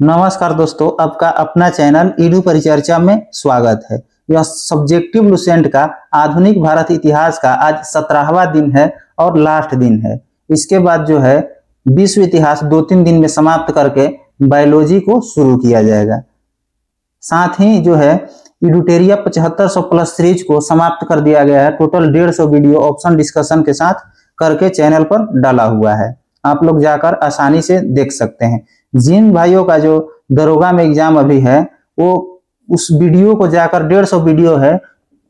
नमस्कार दोस्तों, आपका अपना चैनल ईडू परिचर्चा में स्वागत है। यह सब्जेक्टिव लुसेंट का आधुनिक भारत इतिहास का आज 17वां दिन है और लास्ट दिन है। इसके बाद जो है विश्व इतिहास 2-3 दिन में समाप्त करके बायोलॉजी को शुरू किया जाएगा। साथ ही जो है इडुटेरिया 7500 प्लस सीरीज को समाप्त कर दिया गया है। टोटल 150 वीडियो ऑप्शन डिस्कशन के साथ करके चैनल पर डाला हुआ है, आप लोग जाकर आसानी से देख सकते हैं। जिन भाइयों का जो दरोगा में एग्जाम अभी है वो उस वीडियो को जाकर 150 वीडियो है,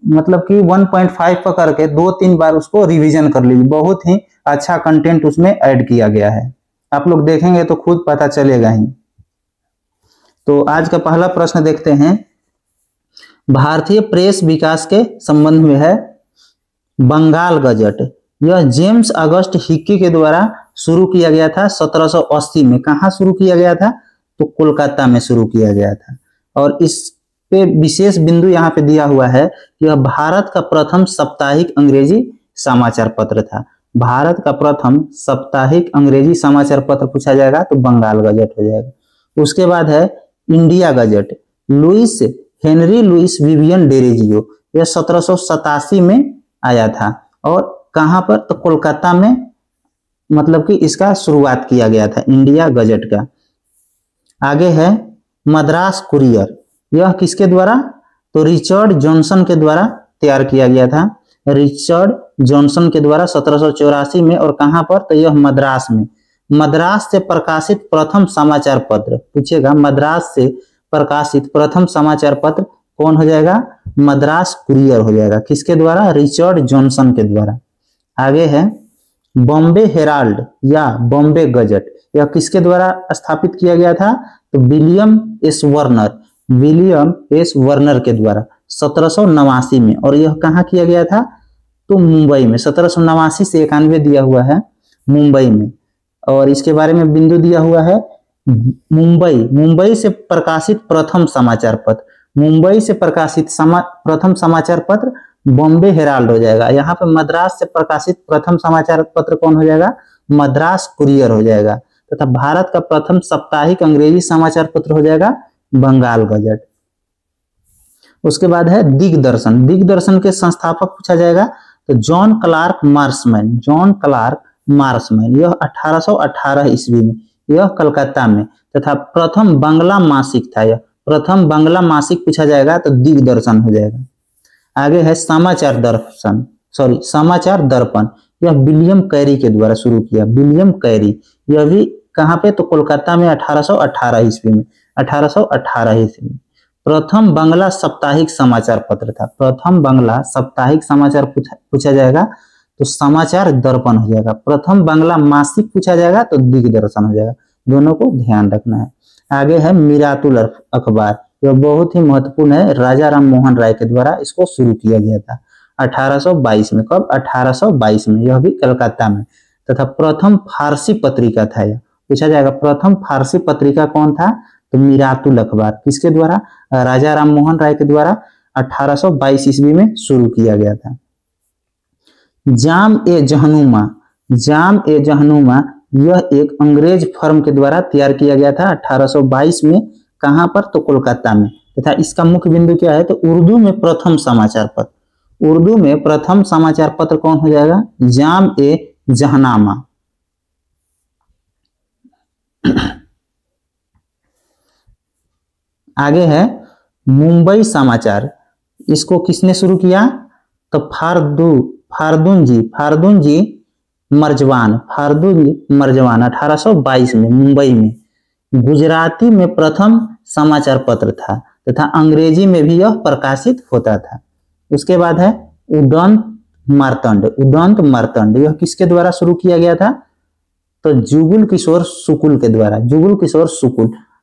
मतलब कि 1.5 पर करके 2-3 बार उसको रिवीजन कर लीजिए। बहुत ही अच्छा कंटेंट उसमें ऐड किया गया है, आप लोग देखेंगे तो खुद पता चलेगा ही। तो आज का पहला प्रश्न देखते हैं। भारतीय प्रेस विकास के संबंध में है बंगाल गजट। यह जेम्स अगस्ट हिक्की के द्वारा शुरू किया गया था 1780 में। कहाँ शुरू किया गया था? तो कोलकाता में शुरू किया गया था। और इस पे विशेष बिंदु यहाँ पे दिया हुआ है कि यह भारत का प्रथम साप्ताहिक अंग्रेजी समाचार पत्र था। भारत का प्रथम साप्ताहिक अंग्रेजी समाचार पत्र पूछा जाएगा तो बंगाल गजट हो जाएगा। उसके बाद है India Gazette. Louis Henry Louis Vivian Derozio, यह 1787 में आया था। और कहाँ पर? तो कोलकाता में, मतलब कि इसका शुरुआत किया गया था इंडिया गजट का। आगे है मद्रास कुरियर। यह किसके द्वारा? तो रिचर्ड जॉनसन के द्वारा तैयार किया गया था। रिचर्ड जॉनसन के द्वारा 1784 में। और कहां पर? तो यह मद्रास में। मद्रास से प्रकाशित प्रथम समाचार पत्र पूछेगा, मद्रास से प्रकाशित प्रथम समाचार पत्र कौन हो जाएगा? मद्रास कुरियर हो जाएगा। किसके द्वारा? रिचर्ड जॉनसन के द्वारा। आगे है बॉम्बे हेराल्ड या बॉम्बे गजट। यह किसके द्वारा स्थापित किया गया था? तो विलियम एस वर्नर के द्वारा 1789 में। और यह कहाँ किया गया था? तो मुंबई में। 1789 से 91 दिया हुआ है मुंबई में। और इसके बारे में बिंदु दिया हुआ है मुंबई से प्रकाशित प्रथम समाचार पत्र। मुंबई से प्रकाशित प्रथम समाचार पत्र बॉम्बे हेराल्ड हो जाएगा। यहाँ पे मद्रास से प्रकाशित प्रथम समाचार पत्र कौन हो जाएगा? मद्रास कुरियर हो जाएगा। तथा भारत का प्रथम साप्ताहिक अंग्रेजी समाचार पत्र हो जाएगा बंगाल गजट। उसके बाद है दिग्दर्शन। दिग्दर्शन के संस्थापक पूछा जाएगा तो जॉन क्लार्क मार्समैन। यह 1818 ईस्वी में, यह कलकत्ता में। तथा प्रथम बांग्ला मासिक था यह। प्रथम बांग्ला मासिक पूछा जाएगा तो दिग्दर्शन हो जाएगा। आगे है समाचार दर्पण। यह विलियम कैरी के द्वारा शुरू किया। विलियम कैरी, यह भी कहाँ पे? तो कोलकाता में 1818 ईस्वी में। 1818 ईस्वी में प्रथम बांग्ला साप्ताहिक समाचार पत्र था। प्रथम बांग्ला साप्ताहिक समाचार पूछा जाएगा तो समाचार दर्पण हो जाएगा। प्रथम बांग्ला मासिक पूछा जाएगा तो दिग्दर्शन हो जाएगा। दोनों को ध्यान रखना है। आगे है मिरातुल अखबार। यह बहुत ही महत्वपूर्ण है। राजा राम मोहन राय के द्वारा इसको शुरू किया गया था 1822 में। कब? 1822 में। यह भी कलकत्ता में। तथा प्रथम फारसी पत्रिका था यह। पूछा जाएगा प्रथम फारसी पत्रिका कौन था? तो मिरातुल अखबार। किसके द्वारा? राजा राम मोहन राय के द्वारा 1822 ईस्वी में शुरू किया गया था। जाम ए जहनुमा, यह एक अंग्रेज फर्म के द्वारा तैयार किया गया था 1822 में। कहां पर? तो कोलकाता में। तथा इसका मुख्य बिंदु क्या है? तो उर्दू में प्रथम समाचार पत्र। उर्दू में प्रथम समाचार पत्र कौन हो जाएगा? जाम ए जहनामा। आगे है मुंबई समाचार। इसको किसने शुरू किया? तो फार्दून जी मर्जवान 1822 में मुंबई में। गुजराती में प्रथम समाचार पत्र था तथा अंग्रेजी में भी यह प्रकाशित होता था। उसके बाद है उदंत मार्तंड। यह किसके द्वारा शुरू किया गया था? तो जुगुल किशोर शुक्ल के द्वारा।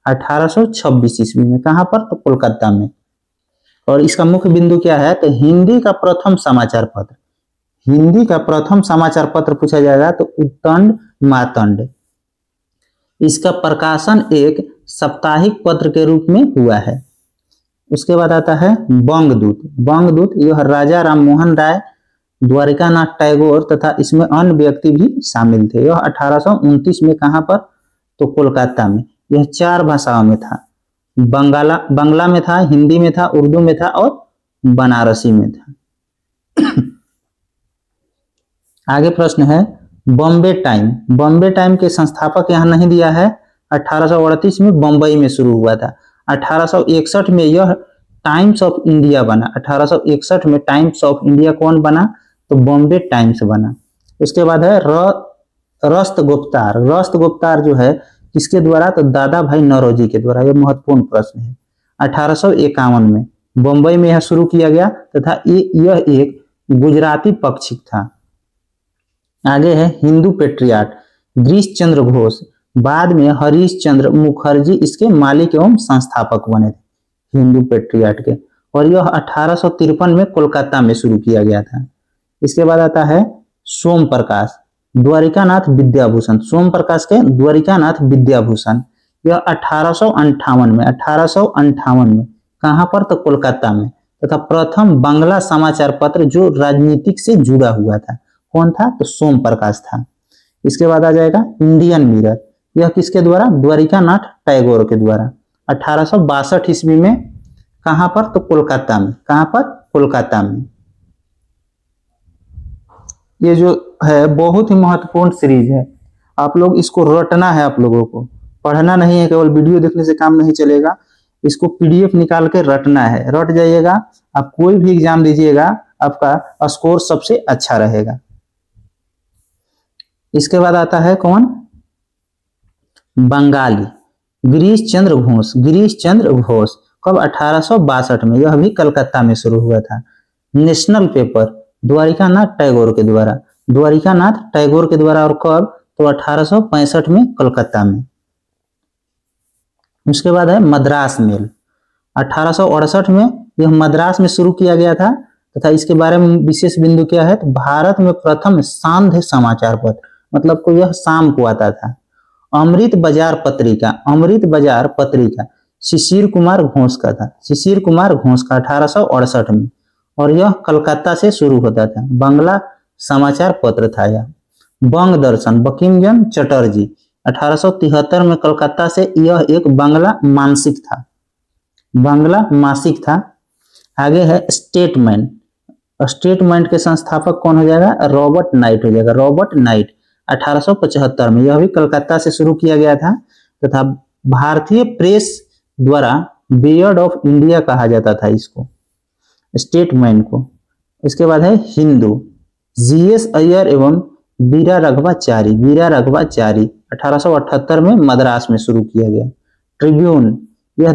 1826 ईस्वी में। कहां पर? तो कोलकाता में। और इसका मुख्य बिंदु क्या है? तो हिंदी का प्रथम समाचार पत्र पूछा जाएगा तो उदंत मार्तंड। इसका प्रकाशन एक साप्ताहिक पत्र के रूप में हुआ है। उसके बाद आता है बंगदूत। यह राजा राम मोहन राय, द्वारिकानाथ टैगोर तथा इसमें अन्य व्यक्ति भी शामिल थे। यह 1829 में। कहां पर? तो कोलकाता में। यह 4 भाषाओं में था। बंगला में था, हिंदी में था, उर्दू में था और बनारसी में था। आगे प्रश्न है बॉम्बे टाइम। बॉम्बे टाइम के संस्थापक यहाँ नहीं दिया है। 1838 में बम्बई में शुरू हुआ था। 1861 में यह टाइम्स ऑफ इंडिया बना। 1861 में टाइम्स ऑफ इंडिया कौन बना? तो बॉम्बे टाइम्स बना। उसके बाद है रस्त गुप्तार। रस्त गुप्तार जो है किसके द्वारा? तो दादा भाई नौरोजी के द्वारा। यह महत्वपूर्ण प्रश्न है। 1851 में बम्बई में यह शुरू किया गया तथा यह एक गुजराती पक्षिक था। आगे है हिंदू पेट्रियाट गिरीश चंद्र घोष। बाद में हरीश चंद्र मुखर्जी इसके मालिक एवं संस्थापक बने थे हिंदू पेट्रियाट के, और यह 1853 में कोलकाता में शुरू किया गया था। इसके बाद आता है सोम प्रकाश द्वारिकानाथ विद्याभूषण। सोम प्रकाश के द्वारिकानाथ विद्याभूषण, यह 1858 में कहां पर? तो कोलकाता में, तथा प्रथम बांग्ला समाचार पत्र जो राजनीतिक से जुड़ा हुआ था। कौन था? तो सोम प्रकाश था। इसके बाद आ जाएगा इंडियन मिरर। यह किसके द्वारा? द्वारिकानाथ टैगोर के द्वारा। 1862 ईस्वी में कहां पर? तो कोलकाता में। कहां पर? कोलकाता में। ये जो है बहुत ही महत्वपूर्ण सीरीज है, आप लोग इसको रटना है, आप लोगों को पढ़ना नहीं है, केवल वीडियो देखने से काम नहीं चलेगा। इसको पीडीएफ निकाल के रटना है, रट जाइएगा, आप कोई भी एग्जाम दीजिएगा आपका स्कोर सबसे अच्छा रहेगा। इसके बाद आता है कौन? बंगाली गिरीश चंद्र घोष। गिरीश चंद्र घोष कब? 1862 में। यह भी कलकत्ता में शुरू हुआ था। नेशनल पेपर द्वारिकानाथ टैगोर के द्वारा। द्वारिकानाथ टैगोर के द्वारा, और कब? तो 1865 में कलकत्ता में। उसके बाद है मद्रास मेल। 1868 में यह मद्रास में शुरू किया गया था, तथा इसके बारे में विशेष बिंदु क्या है? तो भारत में प्रथम सांध्य समाचार पत्र, मतलब को यह शाम को आता था। अमृत बाजार पत्रिका, अमृत बाजार पत्रिका शिशिर कुमार घोष का था। शिशिर कुमार घोष का 1868 में, और यह कलकत्ता से शुरू होता था। बांग्ला समाचार पत्र था यह। बंग दर्शन बंकिमचंद्र चटर्जी 1873 में कलकत्ता से। यह एक बांग्ला मासिक था, बांग्ला मासिक था। आगे है स्टेटमेंट। स्टेटमेंट के संस्थापक कौन हो जाएगा? रॉबर्ट नाइट हो जाएगा। रॉबर्ट नाइट 1875 में। यह भी कलकत्ता से शुरू किया गया था, तथा भारतीय प्रेस द्वारा बियर्ड ऑफ इंडिया कहा जाता था इसको, स्टेटमेंट को। इसके बाद है हिंदू जीएस अय्यर एवं वीरा रघवाचारी। वीरा रघवाचारी 1878 में मद्रास में शुरू किया गया। ट्रिब्यून, यह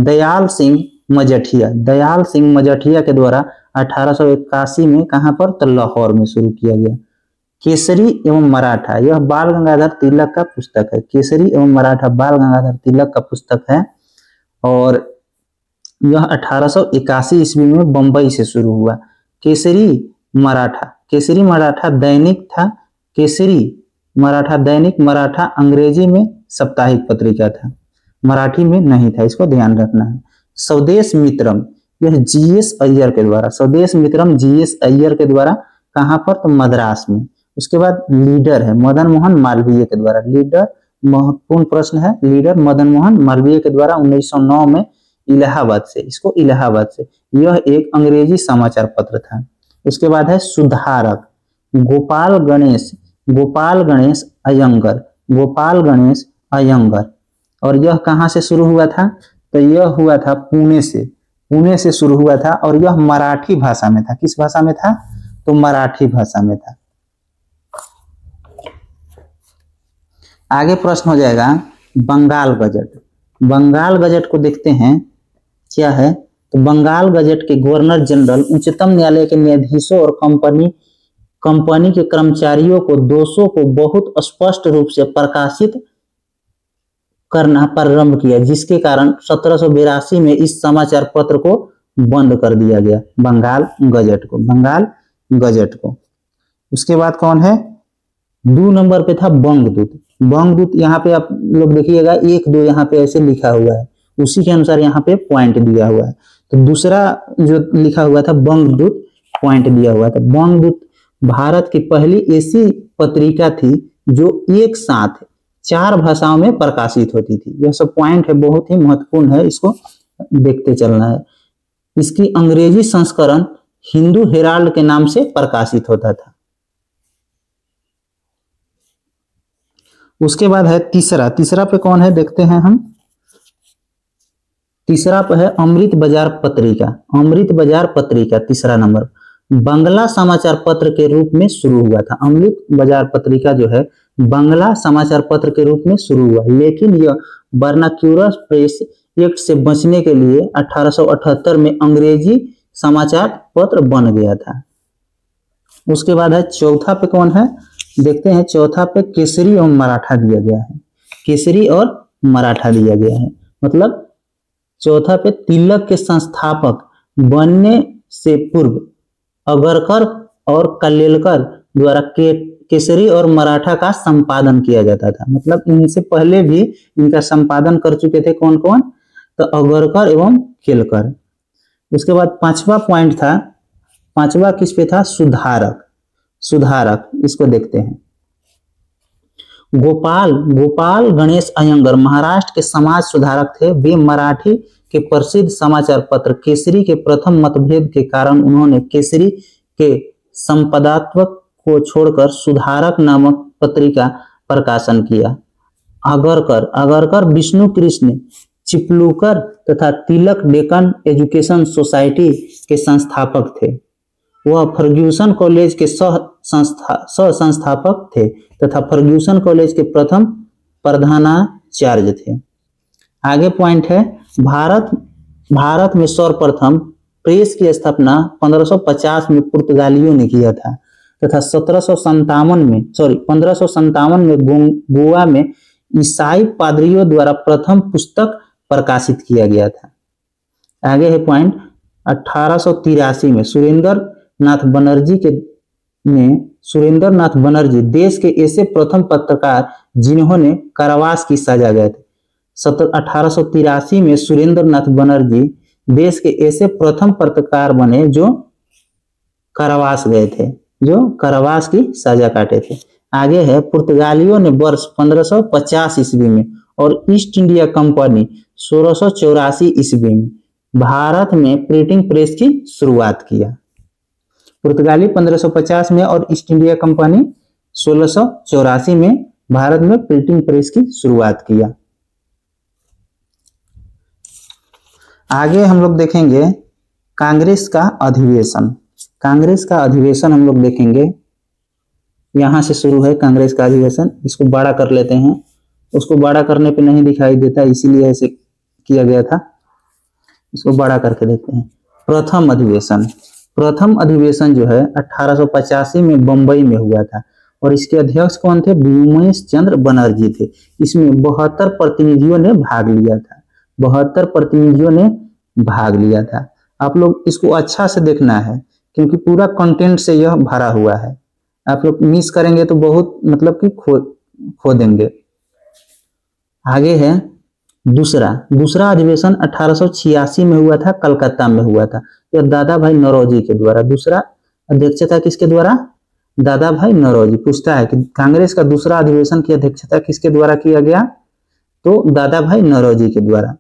दयाल सिंह मजठिया। दयाल सिंह मजठिया के द्वारा 1881 में कहां पर? तो लाहौर में शुरू किया गया। केसरी एवं मराठा, यह बाल गंगाधर तिलक का पुस्तक है। केसरी एवं मराठा बाल गंगाधर तिलक का पुस्तक है, और यह 1881 ईस्वी में बंबई से शुरू हुआ। केसरी मराठा दैनिक था। केसरी मराठा दैनिक मराठा अंग्रेजी में साप्ताहिक पत्रिका था, मराठी में नहीं था, इसको ध्यान रखना है। स्वदेश मित्रम, यह जीएस अय्यर के द्वारा। स्वदेश मित्रम जीएस अय्यर के द्वारा कहां पर? तो मद्रास में। उसके बाद लीडर है मदन मोहन मालवीय के द्वारा। लीडर महत्वपूर्ण प्रश्न है। लीडर मदन मोहन मालवीय के द्वारा 1909 में इलाहाबाद से, इसको इलाहाबाद से। यह एक अंग्रेजी समाचार पत्र था। उसके बाद है सुधारक गोपाल गणेश अयंगर। और यह कहां से शुरू हुआ था? तो यह हुआ था पुणे से शुरू हुआ था, और यह मराठी भाषा में था। किस भाषा में था? तो मराठी भाषा में था। आगे प्रश्न हो जाएगा बंगाल गजट। बंगाल गजट को देखते हैं क्या है। तो बंगाल गजट के गवर्नर जनरल उच्चतम न्यायालय के न्यायाधीशों और कंपनी के कर्मचारियों को दोषों को बहुत स्पष्ट रूप से प्रकाशित करना प्रारंभ किया, जिसके कारण 1782 में इस समाचार पत्र को बंद कर दिया गया, बंगाल गजट को। उसके बाद कौन है? 2 नंबर पे था बंगदूत। यहाँ पे आप लोग देखिएगा 1 2 यहाँ पे ऐसे लिखा हुआ है, उसी के अनुसार यहाँ पे पॉइंट दिया हुआ है। तो दूसरा जो लिखा हुआ था बंगदूत, पॉइंट दिया हुआ था। बंगदूत भारत की पहली ऐसी पत्रिका थी जो एक साथ 4 भाषाओं में प्रकाशित होती थी। यह सब पॉइंट है, बहुत ही महत्वपूर्ण है, इसको देखते चलना है। इसकी अंग्रेजी संस्करण हिंदू हेराल्ड के नाम से प्रकाशित होता था। उसके बाद है तीसरा पे कौन है देखते हैं हम। तीसरा पे है अमृत बाजार पत्रिका। अमृत बाजार पत्रिका तीसरा नंबर बांग्ला समाचार पत्र के रूप में शुरू हुआ था। अमृत बाजार पत्रिका जो है बांग्ला समाचार पत्र के रूप में शुरू हुआ, लेकिन यह वर्नाक्यूलर प्रेस एक्ट से बचने के लिए 1878 में अंग्रेजी समाचार पत्र बन गया था। उसके बाद है चौथा पे कौन है देखते हैं। चौथा पे केसरी और मराठा दिया गया है। केसरी और मराठा दिया गया है, मतलब चौथा पे तिलक के संस्थापक बनने से पूर्व अगरकर और कलेलकर द्वारा केसरी और मराठा का संपादन किया जाता था। मतलब इनसे पहले भी इनका संपादन कर चुके थे कौन कौन, तो अगरकर एवं केलकर। उसके बाद पांचवा पॉइंट था, पांचवा किस पे था, सुधारक। सुधारक इसको देखते हैं। गोपाल गणेश अयंगर महाराष्ट्र के समाज सुधारक थे। वे मराठी के प्रसिद्ध समाचार पत्र केसरी के प्रथम मतभेद के कारण उन्होंने केसरी के संपादकत्व को छोड़कर सुधारक नामक पत्रिका प्रकाशन किया। अगरकर विष्णु कृष्ण चिपलूकर तथा तिलक डेक्कन एजुकेशन सोसाइटी के संस्थापक थे। वह फर्ग्यूसन कॉलेज के सह संस्थापक थे तथा फर्ग्यूसन कॉलेज के प्रथम प्रधानाचार्य थे। आगे पॉइंट है भारत में सर्वप्रथम प्रेस की स्थापना 1550 में पुर्तगालियों ने किया था तथा 1557 में गोवा में ईसाई पादरियों द्वारा प्रथम पुस्तक प्रकाशित किया गया था। आगे है पॉइंट 1883 में सुरेंद्र नाथ बनर्जी देश के ऐसे प्रथम पत्रकार जिन्होंने कारावास की सजा गए थे। 1883 में सुरेंद्र नाथ बनर्जी देश के ऐसे प्रथम पत्रकार बने जो कारावास गए थे, जो कारावास की सजा काटे थे। आगे है पुर्तगालियों ने वर्ष 1550 ईस्वी में और ईस्ट इंडिया कंपनी 1684 ईस्वी में भारत में प्रिंटिंग प्रेस की शुरुआत किया। पुर्तगाली 1550 में और ईस्ट इंडिया कंपनी 1684 में भारत में प्रिंटिंग प्रेस की शुरुआत किया। आगे हम लोग देखेंगे कांग्रेस का अधिवेशन। कांग्रेस का अधिवेशन हम लोग देखेंगे, यहां से शुरू है कांग्रेस का अधिवेशन। इसको बड़ा कर लेते हैं, उसको बड़ा करने पे नहीं दिखाई देता इसीलिए ऐसे किया गया था। इसको बड़ा करके देखते हैं। प्रथम अधिवेशन जो है 1885 में बंबई में हुआ था और इसके अध्यक्ष कौन थे, व्योमेश चंद्र बनर्जी थे। इसमें 72 प्रतिनिधियों ने भाग लिया था। 72 प्रतिनिधियों ने भाग लिया था। आप लोग इसको अच्छा से देखना है क्योंकि पूरा कंटेंट से यह भरा हुआ है। आप लोग मिस करेंगे तो बहुत मतलब कि खो देंगे। आगे है दूसरा अधिवेशन 1886 में हुआ था, कलकत्ता में हुआ था। यह दादा भाई नौरोजी के द्वारा। दूसरा अध्यक्षता किसके द्वारा, दादा भाई नौरोजी। पूछता है कि कांग्रेस का दूसरा अधिवेशन की अध्यक्षता किसके द्वारा किया गया, तो दादा भाई नौरोजी के द्वारा।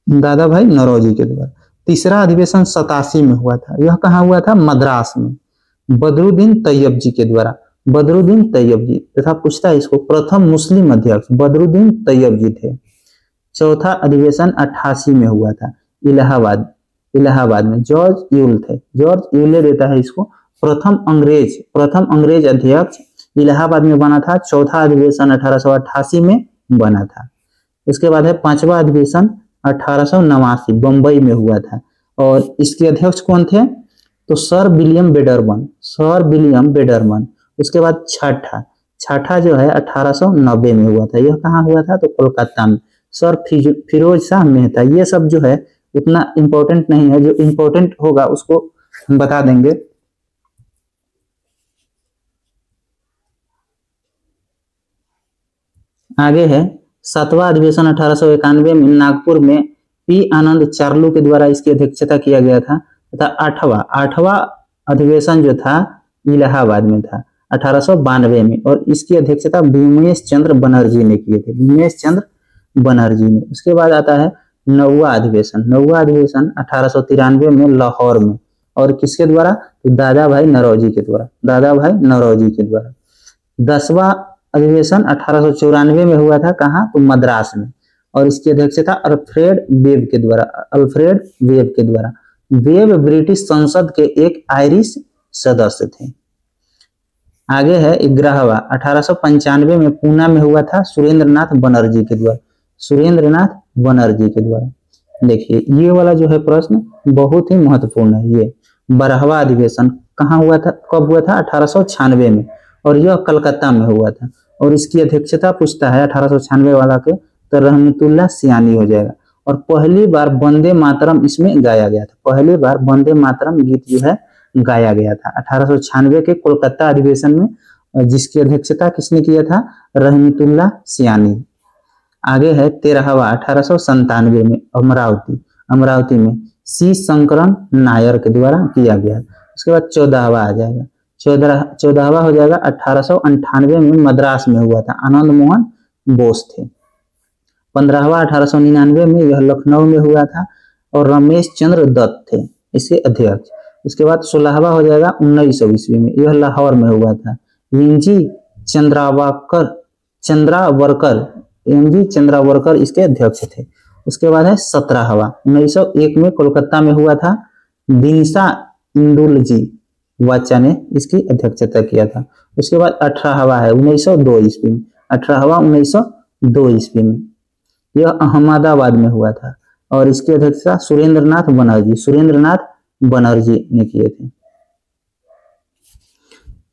दादा भाई नौरोजी के द्वारा। तीसरा अधिवेशन 87 में हुआ था। यह कहाँ हुआ था, मद्रास में, बदरुद्दीन तैयब जी के द्वारा। बदरुद्दीन तैयब जी तथा पूछता है इसको प्रथम मुस्लिम अध्यक्ष बदरुद्दीन तैयब जी थे। चौथा अधिवेशन 88 में हुआ था, इलाहाबाद में जॉर्ज यूल थे। जॉर्ज यूले देता है इसको प्रथम अंग्रेज अध्यक्ष इलाहाबाद में बना था। चौथा अधिवेशन 1888 में बना था। उसके बाद है पांचवा अधिवेशन 1889 बंबई में हुआ था और इसके अध्यक्ष कौन थे, तो सर विलियम बेडरमन। उसके बाद छठा जो है 1890 में हुआ था। यह कहाँ हुआ था, तो कोलकाता में, सर फिरोज शाह मेहता। ये सब जो है उतना इम्पोर्टेंट नहीं है, जो इम्पोर्टेंट होगा उसको हम बता देंगे। आगे है सातवां अधिवेशन 1891 में नागपुर में पी आनंद चार्लू के द्वारा इसकी अध्यक्षता किया गया था तथा आठवां अधिवेशन जो था इलाहाबाद में था। 1892 में, और इसकी अध्यक्षता भीमेश चंद्र बनर्जी ने किए थे, भीमेश चंद्र बनर्जी ने। उसके बाद आता है नौवा अधिवेशन। नौवा अधिवेशन 1893 में लाहौर में, और किसके द्वारा? तो दादा भाई नौरोजी के द्वारा, दादा भाई नौरोजी के द्वारा। 10वां अधिवेशन 1894 में हुआ था, कहाँ? तो मद्रास में, और इसकी अध्यक्षता अल्फ्रेड वेब के द्वारा, अल्फ्रेड वेब के द्वारा। वेब ब्रिटिश संसद के एक आयरिश सदस्य थे। आगे है 11वां 1895 में पूना में हुआ था, सुरेंद्रनाथ बनर्जी के द्वारा, सुरेंद्रनाथ बनर्जी के द्वारा। देखिए ये वाला जो है प्रश्न बहुत ही महत्वपूर्ण है। ये 12वां अधिवेशन कहाँ हुआ था, कब हुआ था? 1896 में, और यह कलकत्ता में हुआ था, और इसकी अध्यक्षता पूछता है 1896 वाला के, तो रहमतुल्लाह सियानी हो जाएगा। और पहली बार वंदे मातरम इसमें गाया गया था, पहली बार वंदे मातरम गीत जो है गाया गया था 1896 के कोलकाता अधिवेशन में, जिसकी अध्यक्षता किसने किया था? रहमतुल्लाह सियानी। आगे है 13वां 1897 में अमरावती में सी शंकरन नायर के द्वारा किया गया। उसके बाद 14वां आ जाएगा, 14वां हो जाएगा 1898 में मद्रास में हुआ था, आनंद मोहन बोस थे। 15वां 1899 में यह लखनऊ में हुआ था, और रमेश चंद्र दत्त थे इसके अध्यक्ष। उसके बाद 16वां हो जाएगा 1900 ईस्वी में, यह लाहौर में हुआ था, एमजी चंद्रावरकर इसके अध्यक्ष थे। उसके बाद है 17वां 1901 में कोलकाता में हुआ था, दिनसा इंदुलजी वाचा ने इसकी अध्यक्षता किया था। उसके बाद 18वां है 1902 ईस्वी में, 18वां 1902 ईस्वी में, यह अहमदाबाद में हुआ था, और इसकी अध्यक्षता सुरेंद्रनाथ बनर्जी ने किए थे।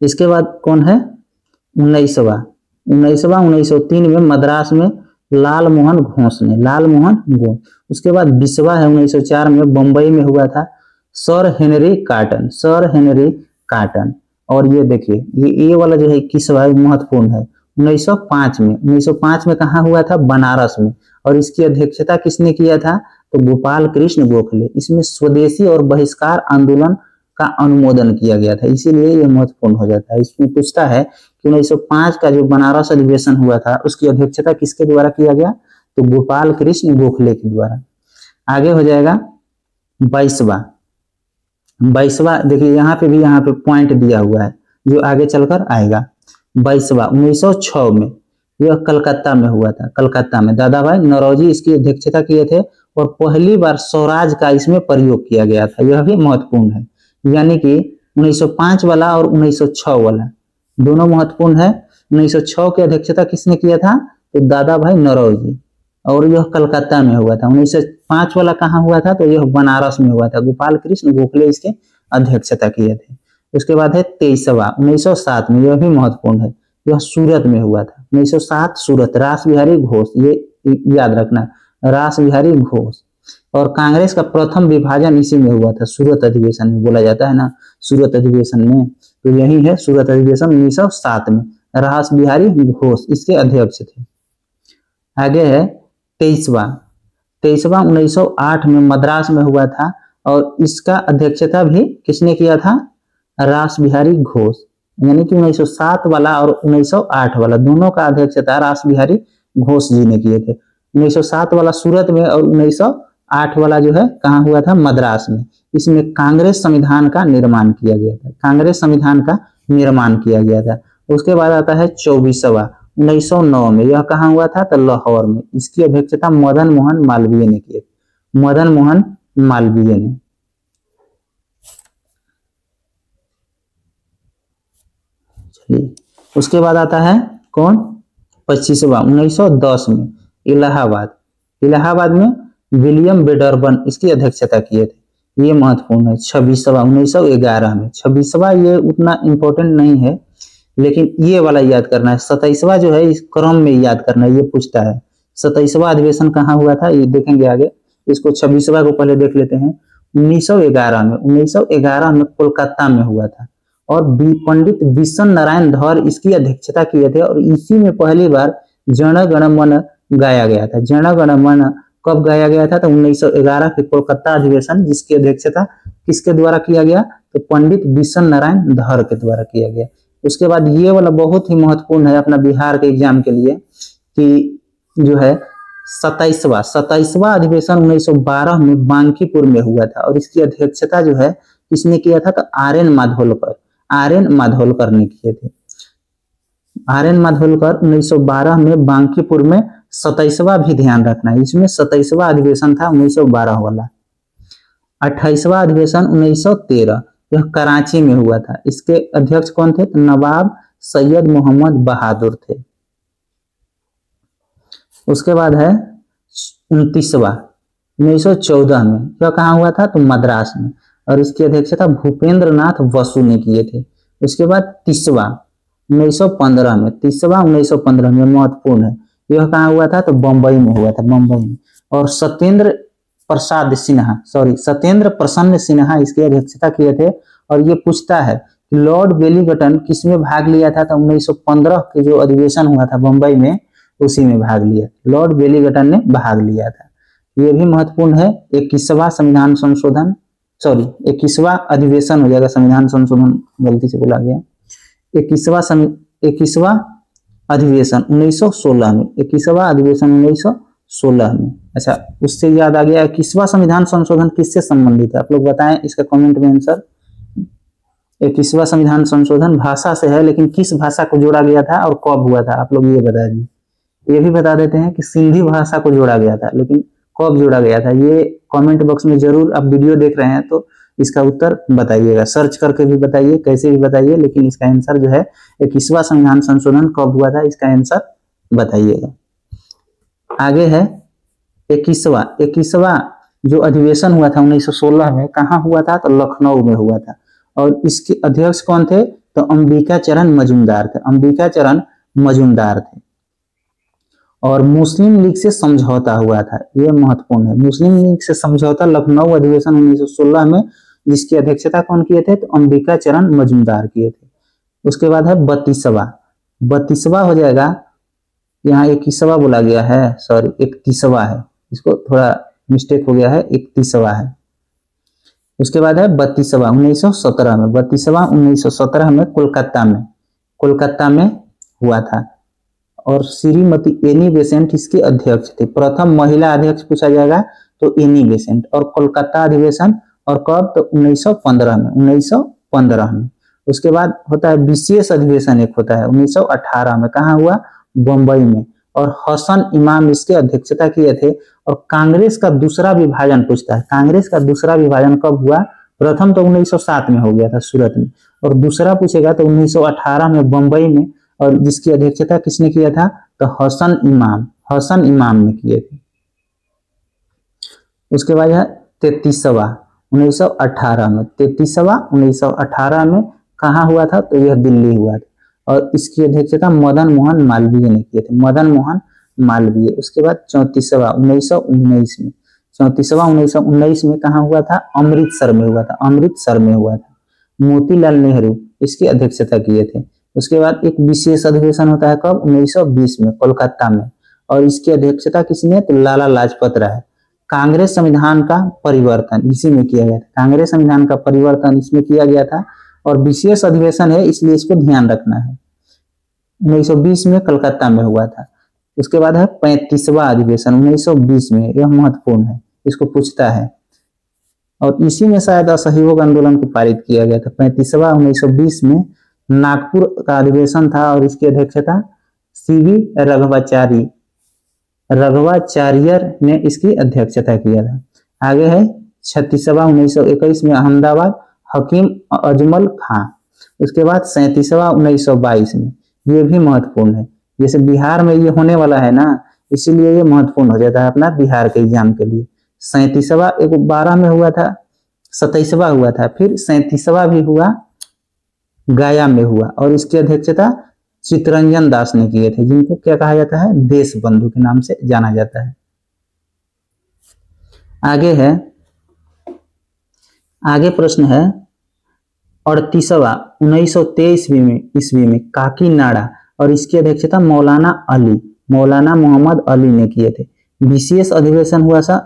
इसके बाद कौन है? 19वां 1903 में मद्रास में लाल मोहन घोष। उसके बाद 20वां है 1904 में बंबई में हुआ था, सर हेनरी काटन। और ये देखिए ये वाला जो है 21वां महत्वपूर्ण है, 1905 में कहाँ हुआ था? बनारस में, और इसकी अध्यक्षता किसने किया था? तो गोपाल कृष्ण गोखले। इसमें स्वदेशी और बहिष्कार आंदोलन का अनुमोदन किया गया था, इसीलिए यह महत्वपूर्ण हो जाता है। इसमें पूछता है कि 1905 का जो बनारस अधिवेशन हुआ था उसकी अध्यक्षता किसके द्वारा किया गया? तो गोपाल कृष्ण गोखले के द्वारा। आगे हो जाएगा 22वां देखिए यहाँ पे पॉइंट दिया हुआ है जो आगे चलकर आएगा। 22वां 1906 में यह कलकत्ता में हुआ था, कलकत्ता में दादा भाई नौरोजी इसकी अध्यक्षता किए थे, और पहली बार स्वराज का इसमें प्रयोग किया गया था, यह भी महत्वपूर्ण है। यानी कि 1905 वाला और 1906 वाला दोनों महत्वपूर्ण है। 1906 की अध्यक्षता किसने किया था? तो दादा भाई नौरोजी, और यह कलकत्ता में हुआ था। 1905 वाला कहाँ हुआ था? तो यह बनारस में हुआ था, गोपाल कृष्ण गोखले इसके अध्यक्षता किए थे। उसके बाद है 23वां 1907 में, यह भी महत्वपूर्ण है, यह सूरत में हुआ था। 1907 सूरत, रास बिहारी घोष, ये याद रखना, रास बिहारी घोष। और कांग्रेस का प्रथम विभाजन इसी में हुआ था, सूरत अधिवेशन में, बोला जाता है ना सूरत अधिवेशन में, तो यही है सूरत अधिवेशन 1907 में, रास बिहारी घोष इसके अध्यक्ष थे। आगे है 23वां 1908 में मद्रास में हुआ था, और इसका अध्यक्षता भी किसने किया था? रास बिहारी घोष। यानी कि 1907 वाला और 1908 वाला दोनों का अध्यक्षता रास बिहारी घोष जी ने किए थे। 1907 वाला सूरत में, और 1908 वाला जो है कहाँ हुआ था? मद्रास में। इसमें कांग्रेस संविधान का निर्माण किया गया था, कांग्रेस संविधान का निर्माण किया गया था। उसके बाद आता है 24वां 1909 में, यह कहाँ हुआ था? तो लाहौर में। इसकी अध्यक्षता मदन मोहन मालवीय ने की, मदन मोहन मालवीय ने। चलिए उसके बाद आता है कौन? 25वां 1910 में इलाहाबाद में विलियम बेडरबन इसकी अध्यक्षता किए थे, ये महत्वपूर्ण है। 26वां 1911 में, 26वां ये उतना इंपॉर्टेंट नहीं है, लेकिन ये वाला याद करना है। 27वां जो है इस क्रम में याद करना है, ये पूछता है 27वां अधिवेशन कहाँ हुआ था, ये देखेंगे आगे। इसको 26वां को पहले देख लेते हैं। 1911 में कोलकाता में हुआ था, और पंडित विशन नारायण धर इसकी अध्यक्षता किए थे, और इसी में पहली बार जन गण मन गाया गया था। जन गण मन कब गाया गया था? तो 1911 के कोलकाता अधिवेशन, जिसकी अध्यक्षता किसके द्वारा किया गया? तो पंडित विशन नारायण धर के द्वारा किया गया। उसके बाद ये वाला बहुत ही महत्वपूर्ण है अपना बिहार के एग्जाम के लिए, कि जो है 27वां अधिवेशन 1912 में बांकीपुर में हुआ था, और इसकी अध्यक्षता जो है किसने किया था, तो आर.एन. माधोलकर ने किए थे। आर.एन. माधोलकर 1912 में बांकीपुर में 27वां भी ध्यान रखना है, इसमें 27वां अधिवेशन था 1912 वाला। 28वां अधिवेशन 1913 यह कराची में हुआ था। इसके अध्यक्ष कौन थे, तो नवाब सैयद मोहम्मद बहादुर थे। उसके बाद है 29वां 1914 में, यह कहाँ हुआ था, तो मद्रास में, और इसकी अध्यक्षता भूपेंद्र नाथ बसु ने किए थे। उसके बाद 30वां 1915 में, 1915 में महत्वपूर्ण है, यह कहाँ हुआ था, तो बम्बई में हुआ था, बम्बई में। और सत्येंद्र प्रसन्न सिन्हा इसकी अध्यक्षता किए थे। और ये पूछता है कि लॉर्ड बेलीगटन किसमें भाग लिया था, तो 1915 के जो अधिवेशन हुआ था बम्बई में, उसी में भाग लिया, लॉर्ड बेलीगटन ने भाग लिया था। ये भी महत्वपूर्ण है। 21वां संविधान संशोधन, 21वां अधिवेशन हो जाएगा, संविधान संशोधन गलती से बोला गया। 21वां अधिवेशन 1916 में, 21वां अधिवेशन 1916 में। अच्छा, उससे याद आ गया 21वां संविधान संशोधन किससे संबंधित है, आप लोग बताएं इसका कमेंट में आंसर। 21वां संविधान संशोधन भाषा से है, लेकिन किस भाषा को जोड़ा गया था और कब हुआ था, आप लोग ये बता दीजिए। ये भी बता देते हैं कि सिंधी भाषा को जोड़ा गया था, लेकिन कब जोड़ा गया था, ये कमेंट बॉक्स में जरूर, आप वीडियो देख रहे हैं तो इसका उत्तर बताइएगा, सर्च करके भी बताइए, कैसे भी बताइए, लेकिन इसका आंसर जो है 21वां संविधान संशोधन कब हुआ था, इसका आंसर बताइएगा। आगे है 21वां जो अधिवेशन हुआ था 1916 में, कहाँ हुआ था, तो लखनऊ में हुआ था। और इसके अध्यक्ष कौन थे, तो अंबिका चरण मजूमदार थे। और मुस्लिम लीग से समझौता हुआ था, यह महत्वपूर्ण है। मुस्लिम लीग से समझौता लखनऊ अधिवेशन 1916 में, जिसकी अध्यक्षता कौन किए थे, तो अंबिका चरण मजूमदार किए थे। उसके बाद है 32वां हो जाएगा, यहाँ 21वां बोला गया है, 31वां है, इसको थोड़ा मिस्टेक हो गया है, 31वां है। उसके बाद है 32वां 1917 में, 32वां 1917 में कोलकाता में हुआ था। और श्रीमती एनी बेसेंट इसके अध्यक्ष थे। प्रथम महिला अध्यक्ष पूछा जाएगा तो एनी बेसेंट। और कोलकाता अधिवेशन और कब, तो 1915 में। उसके बाद होता है विशेष अधिवेशन, एक होता है 1918 में, कहाँ हुआ, बम्बई में। और हसन इमाम इसके अध्यक्षता किए थे। और कांग्रेस का दूसरा विभाजन पूछता है, कांग्रेस का दूसरा विभाजन कब हुआ, प्रथम तो 1907 में हो गया था सूरत में, और दूसरा पूछेगा तो 1918 में बम्बई में। और जिसकी अध्यक्षता किसने किया था, तो हसन इमाम ने किए थे। उसके बाद है 33वां 1918 में, 33वां 1918 में कहाँ हुआ था, तो यह दिल्ली हुआ था। और इसकी अध्यक्षता मदन मोहन मालवीय ने किए थे, मदन मोहन मालवीय। उसके बाद 34वां 1919 में, 34वां 1919 में कहाँ हुआ था, अमृतसर में हुआ था। मोतीलाल नेहरू इसकी अध्यक्षता किए थे। उसके बाद एक विशेष अधिवेशन होता है कब, 1920 में, कोलकाता में। और इसकी अध्यक्षता किसने, तो लाला लाजपत राय। कांग्रेस संविधान का परिवर्तन इसी में किया गया था, कांग्रेस संविधान का परिवर्तन इसमें किया गया था। और विशेष अधिवेशन है, इसलिए इसको ध्यान रखना है, 1920 में कलकत्ता में हुआ था। उसके बाद है 35वां अधिवेशन 1920 में, यह महत्वपूर्ण है, इसको पूछता है। और इसी में शायद असहयोग आंदोलन को पारित किया गया था। 35वां 1920 में नागपुर का अधिवेशन था, और इसकी अध्यक्षता सीवी रघवाचार्यर ने इसकी अध्यक्षता किया था। आगे है 36वां 1921 में अहमदाबाद, हकीम अजमल खां। उसके बाद 37वां 1922 में, ये भी महत्वपूर्ण है, जैसे बिहार में ये होने वाला है ना, इसीलिए ये महत्वपूर्ण हो जाता है अपना बिहार के एग्जाम के लिए। 37वां 12 में हुआ था, 27वां हुआ था, फिर 37वां भी हुआ, गया में हुआ। और इसकी अध्यक्षता चित्तरंजन दास ने किए थे, जिनको क्या कहा जाता है, देश बंधु के नाम से जाना जाता है। आगे प्रश्न है 38वां 1923 ईस्वी में काकीनाडा, और इसकी अध्यक्षता मौलाना मोहम्मद अली ने किए थे। विशेष अधिवेशन हुआ था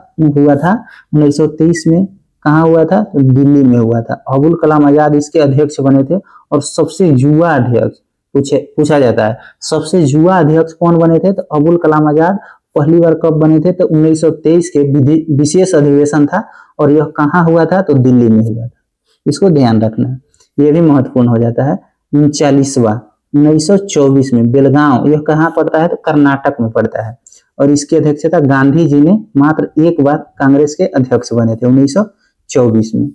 1923 में, कहाँ हुआ था, तो दिल्ली में हुआ था। अबुल कलाम आजाद इसके अध्यक्ष बने थे। और सबसे युवा अध्यक्ष पूछा जाता है, सबसे युवा अध्यक्ष कौन बने थे? तो अबुल कलाम आजाद पहली बार कब बने थे? तो 1923 के विशेष अधिवेशन था और यह कहाँ हुआ था? तो दिल्ली में हुआ था। इसको ध्यान रखना है, यह भी महत्वपूर्ण हो जाता है। 39वां 1924 में बेलगांव, यह कहाँ पड़ता है? तो कर्नाटक में पड़ता है और इसकी अध्यक्षता गांधी जी ने मात्र एक बार कांग्रेस के अध्यक्ष बने थे 1924 में।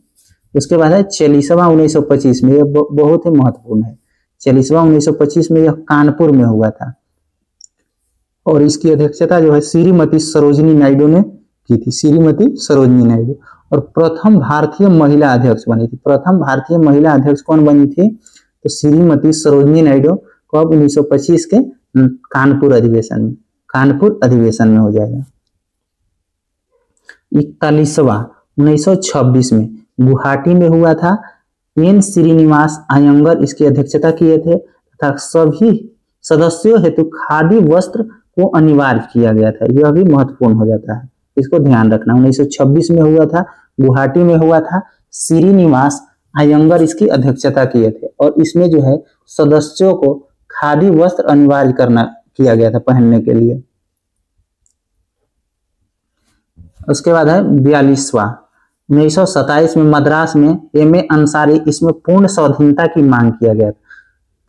उसके बाद है 40वां 1925 में, यह बहुत ही महत्वपूर्ण है। 40वां 1925 में यह कानपुर में हुआ था और इसकी अध्यक्षता जो है श्रीमती सरोजिनी नायडू ने की थी, श्रीमती सरोजिनी नायडू। और प्रथम भारतीय महिला अध्यक्ष बनी थी, प्रथम भारतीय महिला अध्यक्ष कौन बनी थी? तो श्रीमती सरोजिनी नायडू। कब? 1925 के कानपुर अधिवेशन में, कानपुर अधिवेशन में हो जाएगा। 41वां 1926 में गुवाहाटी में हुआ था। एन श्रीनिवास अयंगर इसकी अध्यक्षता किए थे तथा सभी सदस्यों हेतु खादी वस्त्र को अनिवार्य किया गया था। यह भी महत्वपूर्ण हो जाता है, इसको ध्यान रखना। 1926 में हुआ था, गुवाहाटी में हुआ था, श्रीनिवास अयंगर इसकी अध्यक्षता किए थे और इसमें जो है सदस्यों को खादी वस्त्र अनिवार्य किया गया था पहनने के लिए। उसके बाद है 42वां 1927 में मद्रास में एम.ए. अंसारी, इसमें पूर्ण स्वाधीनता की मांग किया गया था।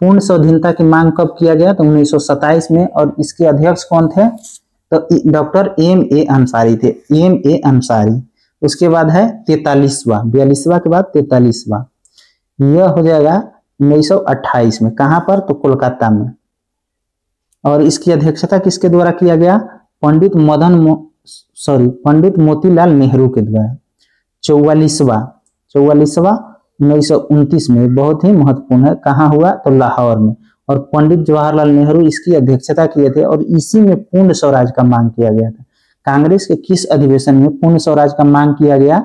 पूर्ण स्वाधीनता की मांग कब किया गया? तो 1927 में और इसके अध्यक्ष कौन थे? तो डॉक्टर एम.ए. अंसारी थे, एम.ए. अंसारी। उसके बाद है 43वां 42वां के बाद 43वां, यह हो जाएगा 1928 में। कहां पर? तो कोलकाता में। और इसकी अध्यक्षता किसके द्वारा किया गया? पंडित मोतीलाल नेहरू के द्वारा। 44वां 1929 में, बहुत ही महत्वपूर्ण है। कहाँ हुआ? तो लाहौर में। और पंडित जवाहरलाल नेहरू इसकी अध्यक्षता किए थे और इसी में पूर्ण स्वराज का मांग किया गया था। कांग्रेस के किस अधिवेशन में पूर्ण स्वराज का मांग किया गया?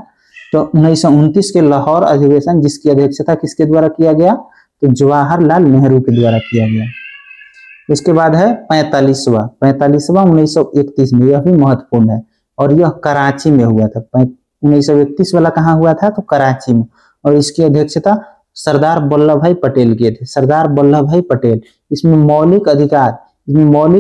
तो 1929 के लाहौर अधिवेशन, जिसकी अध्यक्षता किसके द्वारा किया गया? तो जवाहरलाल नेहरू के द्वारा किया गया। उसके बाद है 45वां 1931 में, यह भी महत्वपूर्ण है और यह कराची में हुआ था। 1931 वाला कहाँ हुआ था? तो कराची में। और इसकी अध्यक्षता सरदार वल्लभ भाई पटेल किए थे, सरदार वल्लभ भाई पटेल। इसमें मौलिक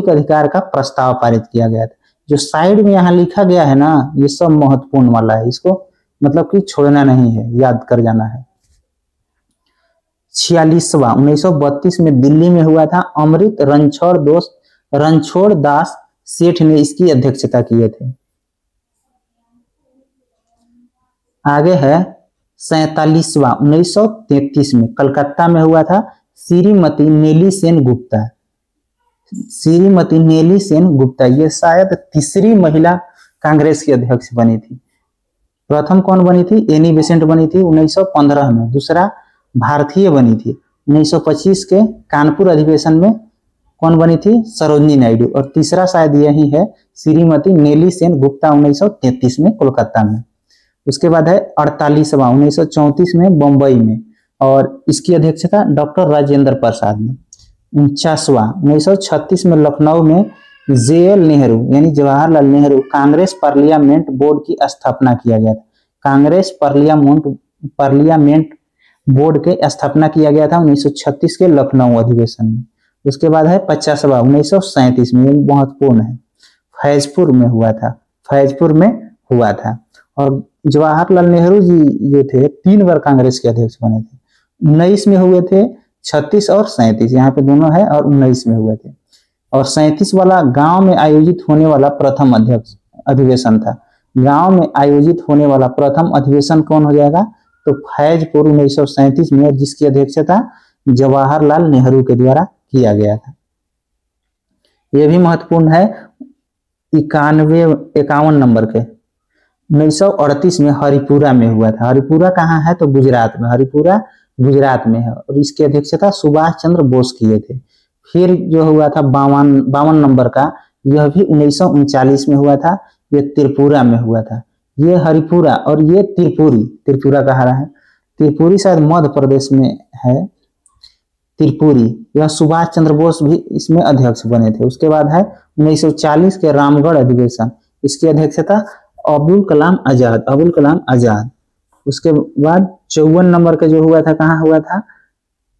अधिकार का प्रस्ताव पारित किया गया था। जो साइड में यहाँ लिखा गया है ना, ये सब महत्वपूर्ण वाला है, इसको मतलब कि छोड़ना नहीं है, याद कर जाना है। 46वां 1932 में दिल्ली में हुआ था। अमृत रणछोड़ दास सेठ ने इसकी अध्यक्षता किए थे। आगे है 47वां 1933 में कलकत्ता में हुआ था। श्रीमती नेली सेन गुप्ता, ये शायद तीसरी महिला कांग्रेस की अध्यक्ष बनी थी। प्रथम कौन बनी थी? एनी बेसेंट बनी थी 1915 में। दूसरा भारतीय बनी थी 1925 के कानपुर अधिवेशन में। कौन बनी थी? सरोजिनी नायडू। और तीसरा शायद यही है, श्रीमती नेली सेन गुप्ता 1933 में कोलकाता में। उसके बाद है 48वां 1934 में बम्बई में और इसकी अध्यक्षता डॉक्टर राजेंद्र प्रसाद ने। 49वां 1936 में लखनऊ में जे.एल. नेहरू यानी जवाहरलाल नेहरू कांग्रेस पार्लियामेंट बोर्ड की स्थापना किया गया था। कांग्रेस पार्लियामेंट बोर्ड के स्थापना किया गया था 1936 के लखनऊ अधिवेशन में। उसके बाद है 50वां 1937 में, महत्वपूर्ण है, फैजपुर में हुआ था और जवाहरलाल नेहरू जी जो थे 3 बार कांग्रेस के अध्यक्ष बने थे। 19 में हुए थे, 36 और 37, यहाँ पे दोनों है, और 19 में हुए थे। और 37 वाला गांव में आयोजित होने वाला प्रथम अधिवेशन था। गांव में आयोजित होने वाला प्रथम अधिवेशन कौन हो जाएगा? तो फैजपुर 1937 में, जिसकी अध्यक्षता जवाहरलाल नेहरू के द्वारा किया गया था। यह भी महत्वपूर्ण है। 51 नंबर के 1938 में हरिपुरा में हुआ था। हरिपुरा कहाँ है? तो गुजरात में। हरिपुरा गुजरात में है और इसकी अध्यक्षता सुभाष चंद्र बोस किए थे। फिर जो हुआ था 52 नंबर का, यह भी 1939 में हुआ था। यह त्रिपुरा में हुआ था। ये हरिपुरा और ये त्रिपुरा कहा रहा है। त्रिपुरी शायद मध्य प्रदेश में है। त्रिपुरी, यह सुभाष चंद्र बोस भी इसमें अध्यक्ष बने थे। उसके बाद है 1940 के रामगढ़ अधिवेशन, इसकी अध्यक्षता अबुल कलाम आजाद। उसके बाद 54 नंबर का जो हुआ था, कहाँ हुआ था?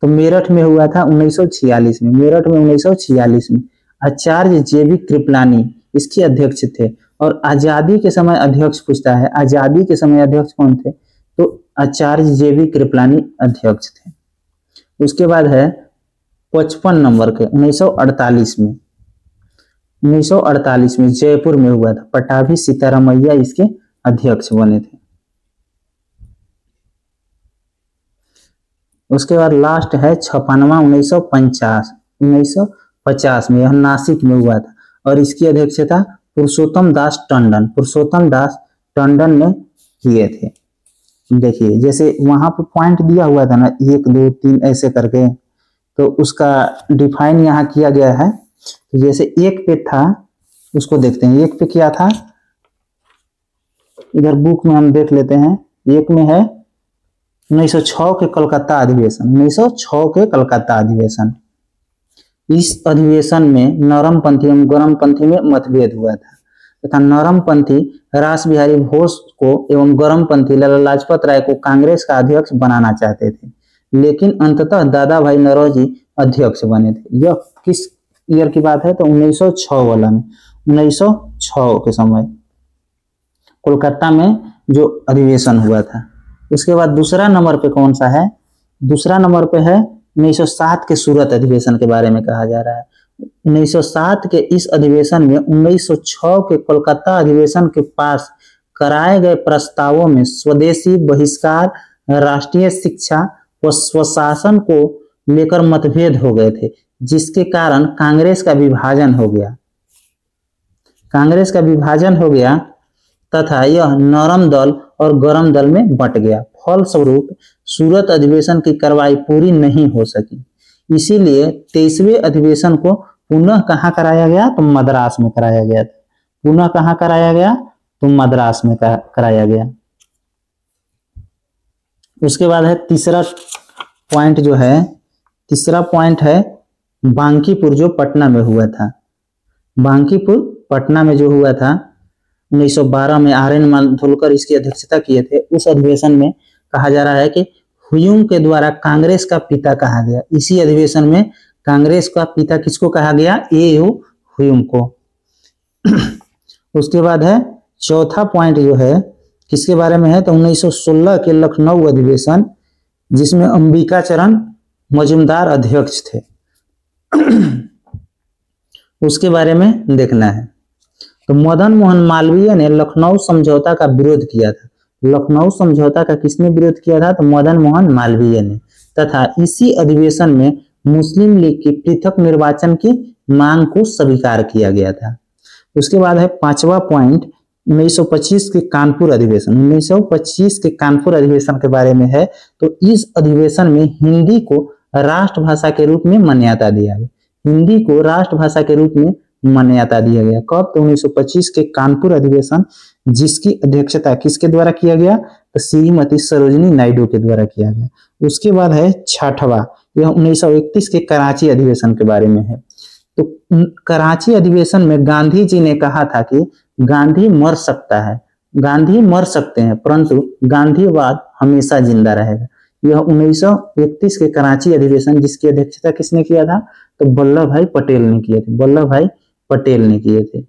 तो मेरठ में हुआ था 1946 में, मेरठ में 1946 में। आचार्य जेबी कृपलानी इसके अध्यक्ष थे। और आजादी के समय अध्यक्ष पूछता है, आजादी के समय अध्यक्ष कौन थे? तो आचार्य जेबी कृपलानी अध्यक्ष थे। उसके बाद है 55 नंबर के 1948 में, 1948 में जयपुर में हुआ था। पटाभी सीतारामैया इसके अध्यक्ष बने थे। उसके बाद लास्ट है 56वां 1950 में, यह नासिक में हुआ था और इसकी अध्यक्षता पुरुषोत्तम दास टंडन, पुरुषोत्तम दास टंडन ने किए थे। देखिए जैसे वहां पर पॉइंट दिया हुआ था ना 1 2 3 ऐसे करके, तो उसका डिफाइन यहाँ किया गया है। तो जैसे एक पे था उसको देखते हैं, एक पे क्या था इधर बुक में हम देख लेते हैं। एक में है 1906 के कलकत्ता अधिवेशन, 1906 के कलकत्ता अधिवेशन। इस अधिवेशन में नरमपंथी एवं गरमपंथी में मतभेद हुआ था तथा नरमपंथी रास बिहारी घोष को एवं गरमपंथी लाला लाजपत राय को कांग्रेस का अध्यक्ष बनाना चाहते थे, लेकिन अंततः दादा भाई नौरोजी अध्यक्ष बने थे। यह किस ईयर की बात है? तो 1906 वाला में, 1906 के समय कोलकाता में जो अधिवेशन हुआ था। उसके बाद दूसरा नंबर पे कौन सा है? दूसरा नंबर पे है 1907 के सूरत अधिवेशन के बारे में कहा जा रहा है। 1907 के इस अधिवेशन में 1906 के कोलकाता अधिवेशन के पास कराए गए प्रस्तावों में स्वदेशी बहिष्कार, राष्ट्रीय शिक्षा व स्वशासन को लेकर मतभेद हो गए थे, जिसके कारण कांग्रेस का विभाजन हो गया। कांग्रेस का विभाजन हो गया तथा यह नरम दल और गरम दल में बंट गया। फलस्वरूप सूरत अधिवेशन की कार्रवाई पूरी नहीं हो सकी। इसीलिए 23वें अधिवेशन को पुनः कहाँ कराया गया? तो मद्रास में कराया गया था। पुनः कहाँ कराया गया? तो मद्रास में कराया गया। उसके बाद है तीसरा पॉइंट जो है, तीसरा पॉइंट है बांकीपुर जो पटना में हुआ था। बांकीपुर पटना में जो हुआ था 1912 में आर एन मालवलकर इसकी अध्यक्षता किए थे। उस अधिवेशन में कहा जा रहा है कि ह्यूम के द्वारा कांग्रेस का पिता कहा गया। इसी अधिवेशन में कांग्रेस का पिता किसको कहा गया? ए.यू. ह्यूम को। उसके बाद है चौथा पॉइंट जो है किसके बारे में है? तो 1916 के लखनऊ अधिवेशन, जिसमें अंबिका चरण मजूमदार अध्यक्ष थे। उसके बारे में देखना है। तो मदन मोहन मालवीय ने लखनऊ समझौता का विरोध किया था। लखनऊ समझौता का किसने विरोध किया था? तो मदन मोहन मालवीय ने। तथा इसी अधिवेशन में मुस्लिम लीग की पृथक निर्वाचन की मांग को स्वीकार किया गया था। उसके बाद है पांचवा पॉइंट 1925 के कानपुर अधिवेशन। 1925 के कानपुर अधिवेशन के बारे में है। तो इस अधिवेशन में हिंदी को राष्ट्रभाषा के रूप में मान्यता दिया गया। हिंदी को राष्ट्रभाषा के रूप में मान्यता दिया गया। कब? तो 1925 के कानपुर अधिवेशन, जिसकी अध्यक्षता किसके द्वारा किया गया? तो श्रीमती सरोजिनी नायडू के द्वारा किया गया। उसके बाद है छठवा, यह 1931 के कराची अधिवेशन के बारे में है। तो कराची अधिवेशन में गांधी जी ने कहा था कि गांधी मर सकता है, गांधी मर सकते हैं, परंतु गांधीवाद हमेशा जिंदा रहेगा। यह 1931 के कराची अधिवेशन, जिसकी अध्यक्षता किसने किया था? तो वल्लभ भाई पटेल ने किए थे। वल्लभ भाई पटेल ने किए थे।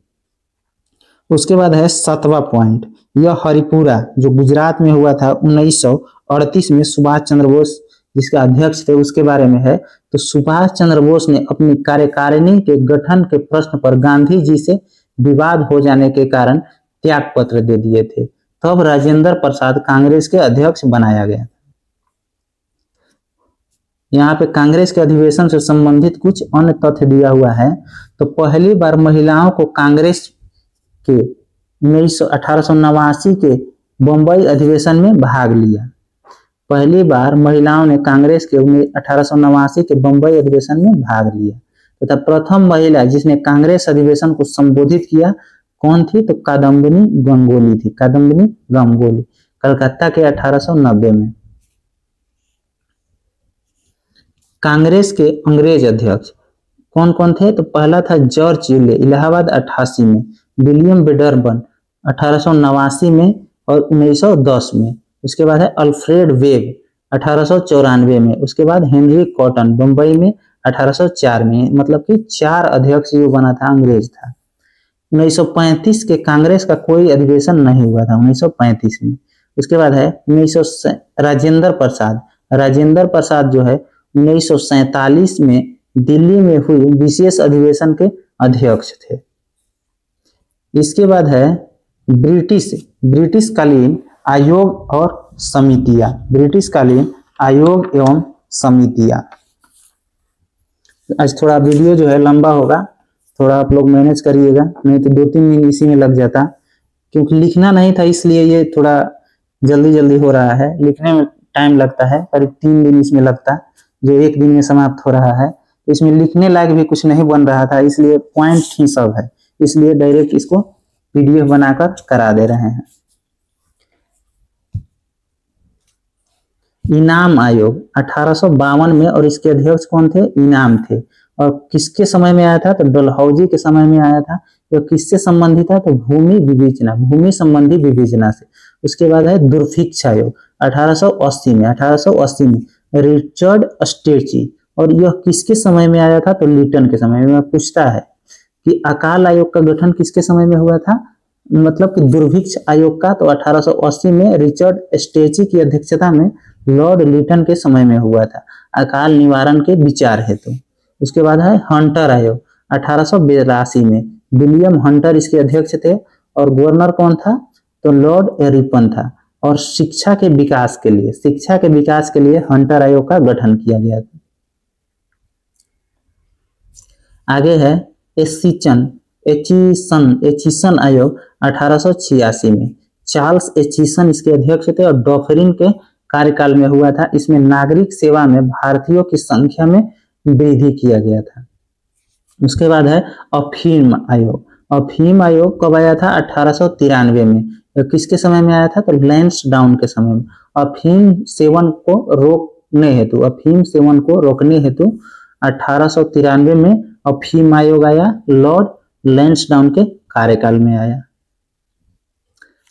उसके बाद है 7वां पॉइंट, यह हरिपुरा जो गुजरात में हुआ था 1938 में, सुभाष चंद्र बोस जिसका अध्यक्ष थे उसके बारे में है। तो सुभाष चंद्र बोस ने अपनी कार्यकारिणी के गठन के प्रश्न पर गांधी जी से विवाद हो जाने के कारण त्याग पत्र दे दिए थे। तब राजेंद्र प्रसाद कांग्रेस के अध्यक्ष बनाया गया। यहाँ पे कांग्रेस के अधिवेशन से संबंधित कुछ अन्य तथ्य दिया हुआ है। तो पहली बार महिलाओं को कांग्रेस के 1889 के बम्बई अधिवेशन में भाग लिया। पहली बार महिलाओं ने कांग्रेस के 1889 के बम्बई अधिवेशन में भाग लिया तथा प्रथम महिला जिसने कांग्रेस अधिवेशन को संबोधित किया कौन थी? तो कादम्बिनी गंगोली थी। कादम्बिनी गंगोली, कलकत्ता के 1890 में। कांग्रेस के अंग्रेज अध्यक्ष कौन कौन थे? तो पहला था जॉर्ज यूले, इलाहाबाद 88 में, विलियम बेडरबन 1889 में और 1910 में। उसके बाद है अल्फ्रेड वेब 1894 में। उसके बाद हेनरी कॉटन बंबई में 1804 में, मतलब कि 4 अध्यक्ष जो बना था अंग्रेज था। 1935 के कांग्रेस का कोई अधिवेशन नहीं हुआ था 1935 में। उसके बाद है 1900 राजेंद्र प्रसाद जो है 1947 में दिल्ली में हुई विशेष अधिवेशन के अध्यक्ष थे। इसके बाद है ब्रिटिश कालीन आयोग और समितियां, ब्रिटिश कालीन आयोग एवं समितियां। आज थोड़ा वीडियो जो है लंबा होगा, थोड़ा आप लोग मैनेज करिएगा, नहीं तो 2-3 दिन इसी में लग जाता, क्योंकि लिखना नहीं था इसलिए ये थोड़ा जल्दी हो रहा है। लिखने में टाइम लगता है, करीब 3 दिन इसमें लगता, जो 1 दिन में समाप्त हो रहा है। इसमें लिखने लायक भी कुछ नहीं बन रहा था, इसलिए पॉइंट ही सब है, इसलिए डायरेक्ट इसको पीडीएफ बनाकर करा दे रहे हैं। इनाम आयोग 1852 में, और इसके अध्यक्ष कौन थे? इनाम थे। और किसके समय में आया था? तो डलहौजी के समय में आया था। जो किससे संबंधित था? तो भूमि संबंधी विवेचना से। उसके बाद है दुर्भिक्ष आयोग 1880 में रिचर्ड स्टेची, और यह किसके समय में आया था? तो लिटन के समय में। पूछता है कि अकाल आयोग का गठन किसके समय में हुआ था, मतलब कि दुर्भिक्ष आयोग का, तो 1880 में रिचर्ड स्टेची की अध्यक्षता में लॉर्ड लिटन के समय में हुआ था, अकाल निवारण के विचार हेतु। उसके बाद है हंटर आयोग 1882 में, विलियम हंटर इसके अध्यक्ष थे, और गवर्नर कौन था? तो लॉर्ड रिपन था। और शिक्षा के विकास के लिए हंटर आयोग का गठन किया गया था। आगे है एचिसन आयोग 1886 में, चार्ल्स एचिसन इसके अध्यक्ष थे, और डॉफरिन के कार्यकाल में हुआ था। इसमें नागरिक सेवा में भारतीयों की संख्या में वृद्धि किया गया था। उसके बाद है अफीम आयोग कब आया था? 1893 में। तो किसके समय में आया था? तो लैंसडाउन के समय में। अफीम सेवन को रोकने हेतु 1893 में अफीम आयोग आया, लॉर्ड लैंसडाउन के कार्यकाल में आया।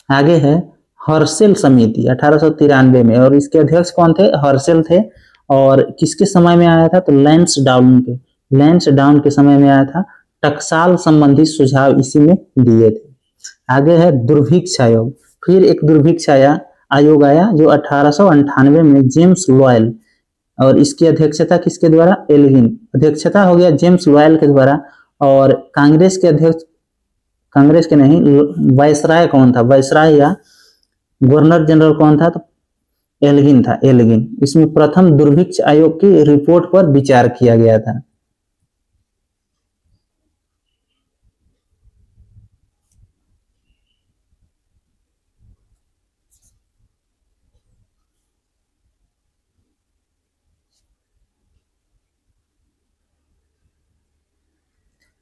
आगे है हर्सेल समिति 1893 में, और इसके अध्यक्ष कौन थे? हर्सेल थे। और किसके समय में आया था? तो लैंसडाउन के समय में आया था। टकसाल संबंधी सुझाव इसी में दिए थे। आगे है दुर्भिक्ष आयोग, फिर एक दुर्भिक्ष आयोग आया जो 1898 में जेम्स लॉयल, और इसकी अध्यक्षता किसके द्वारा? एल्गिन। अध्यक्षता हो गया जेम्स लॉयल के द्वारा। और कांग्रेस के नहीं, वायसराय कौन था? वायसराय या गवर्नर जनरल कौन था? तो एल्गिन था, एल्गिन। इसमें प्रथम दुर्भिक्ष आयोग की रिपोर्ट पर विचार किया गया था।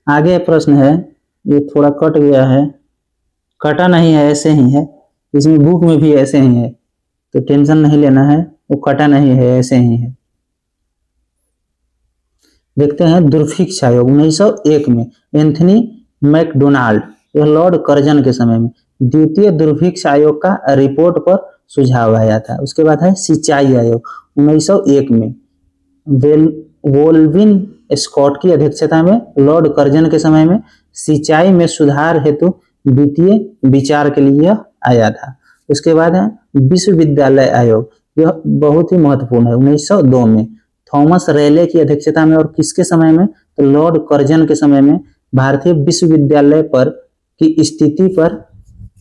आगे प्रश्न है, ये थोड़ा कट गया है, कटा नहीं है, ऐसे ही है, इसमें बुक में भी ऐसे ही है, तो टेंशन नहीं लेना है, वो कटा नहीं है, ऐसे ही है। देखते हैं दुर्भिक्ष आयोग 1901 में, एंथनी मैकडोनाल्ड, यह लॉर्ड कर्जन के समय में द्वितीय दुर्भिक्ष आयोग का रिपोर्ट पर सुझाव आया था। उसके बाद है सिंचाई आयोग 1901 में, वोल्विन स्कॉट की अध्यक्षता में लॉर्ड कर्जन के समय में सिंचाई में सुधार हेतु द्वितीय विचार के लिए आया था। उसके बाद है विश्वविद्यालय आयोग, यह बहुत ही महत्वपूर्ण है, 1902 में थॉमस रेले की अध्यक्षता में, और किसके समय में? तो लॉर्ड कर्जन के समय में भारतीय विश्वविद्यालय पर की स्थिति पर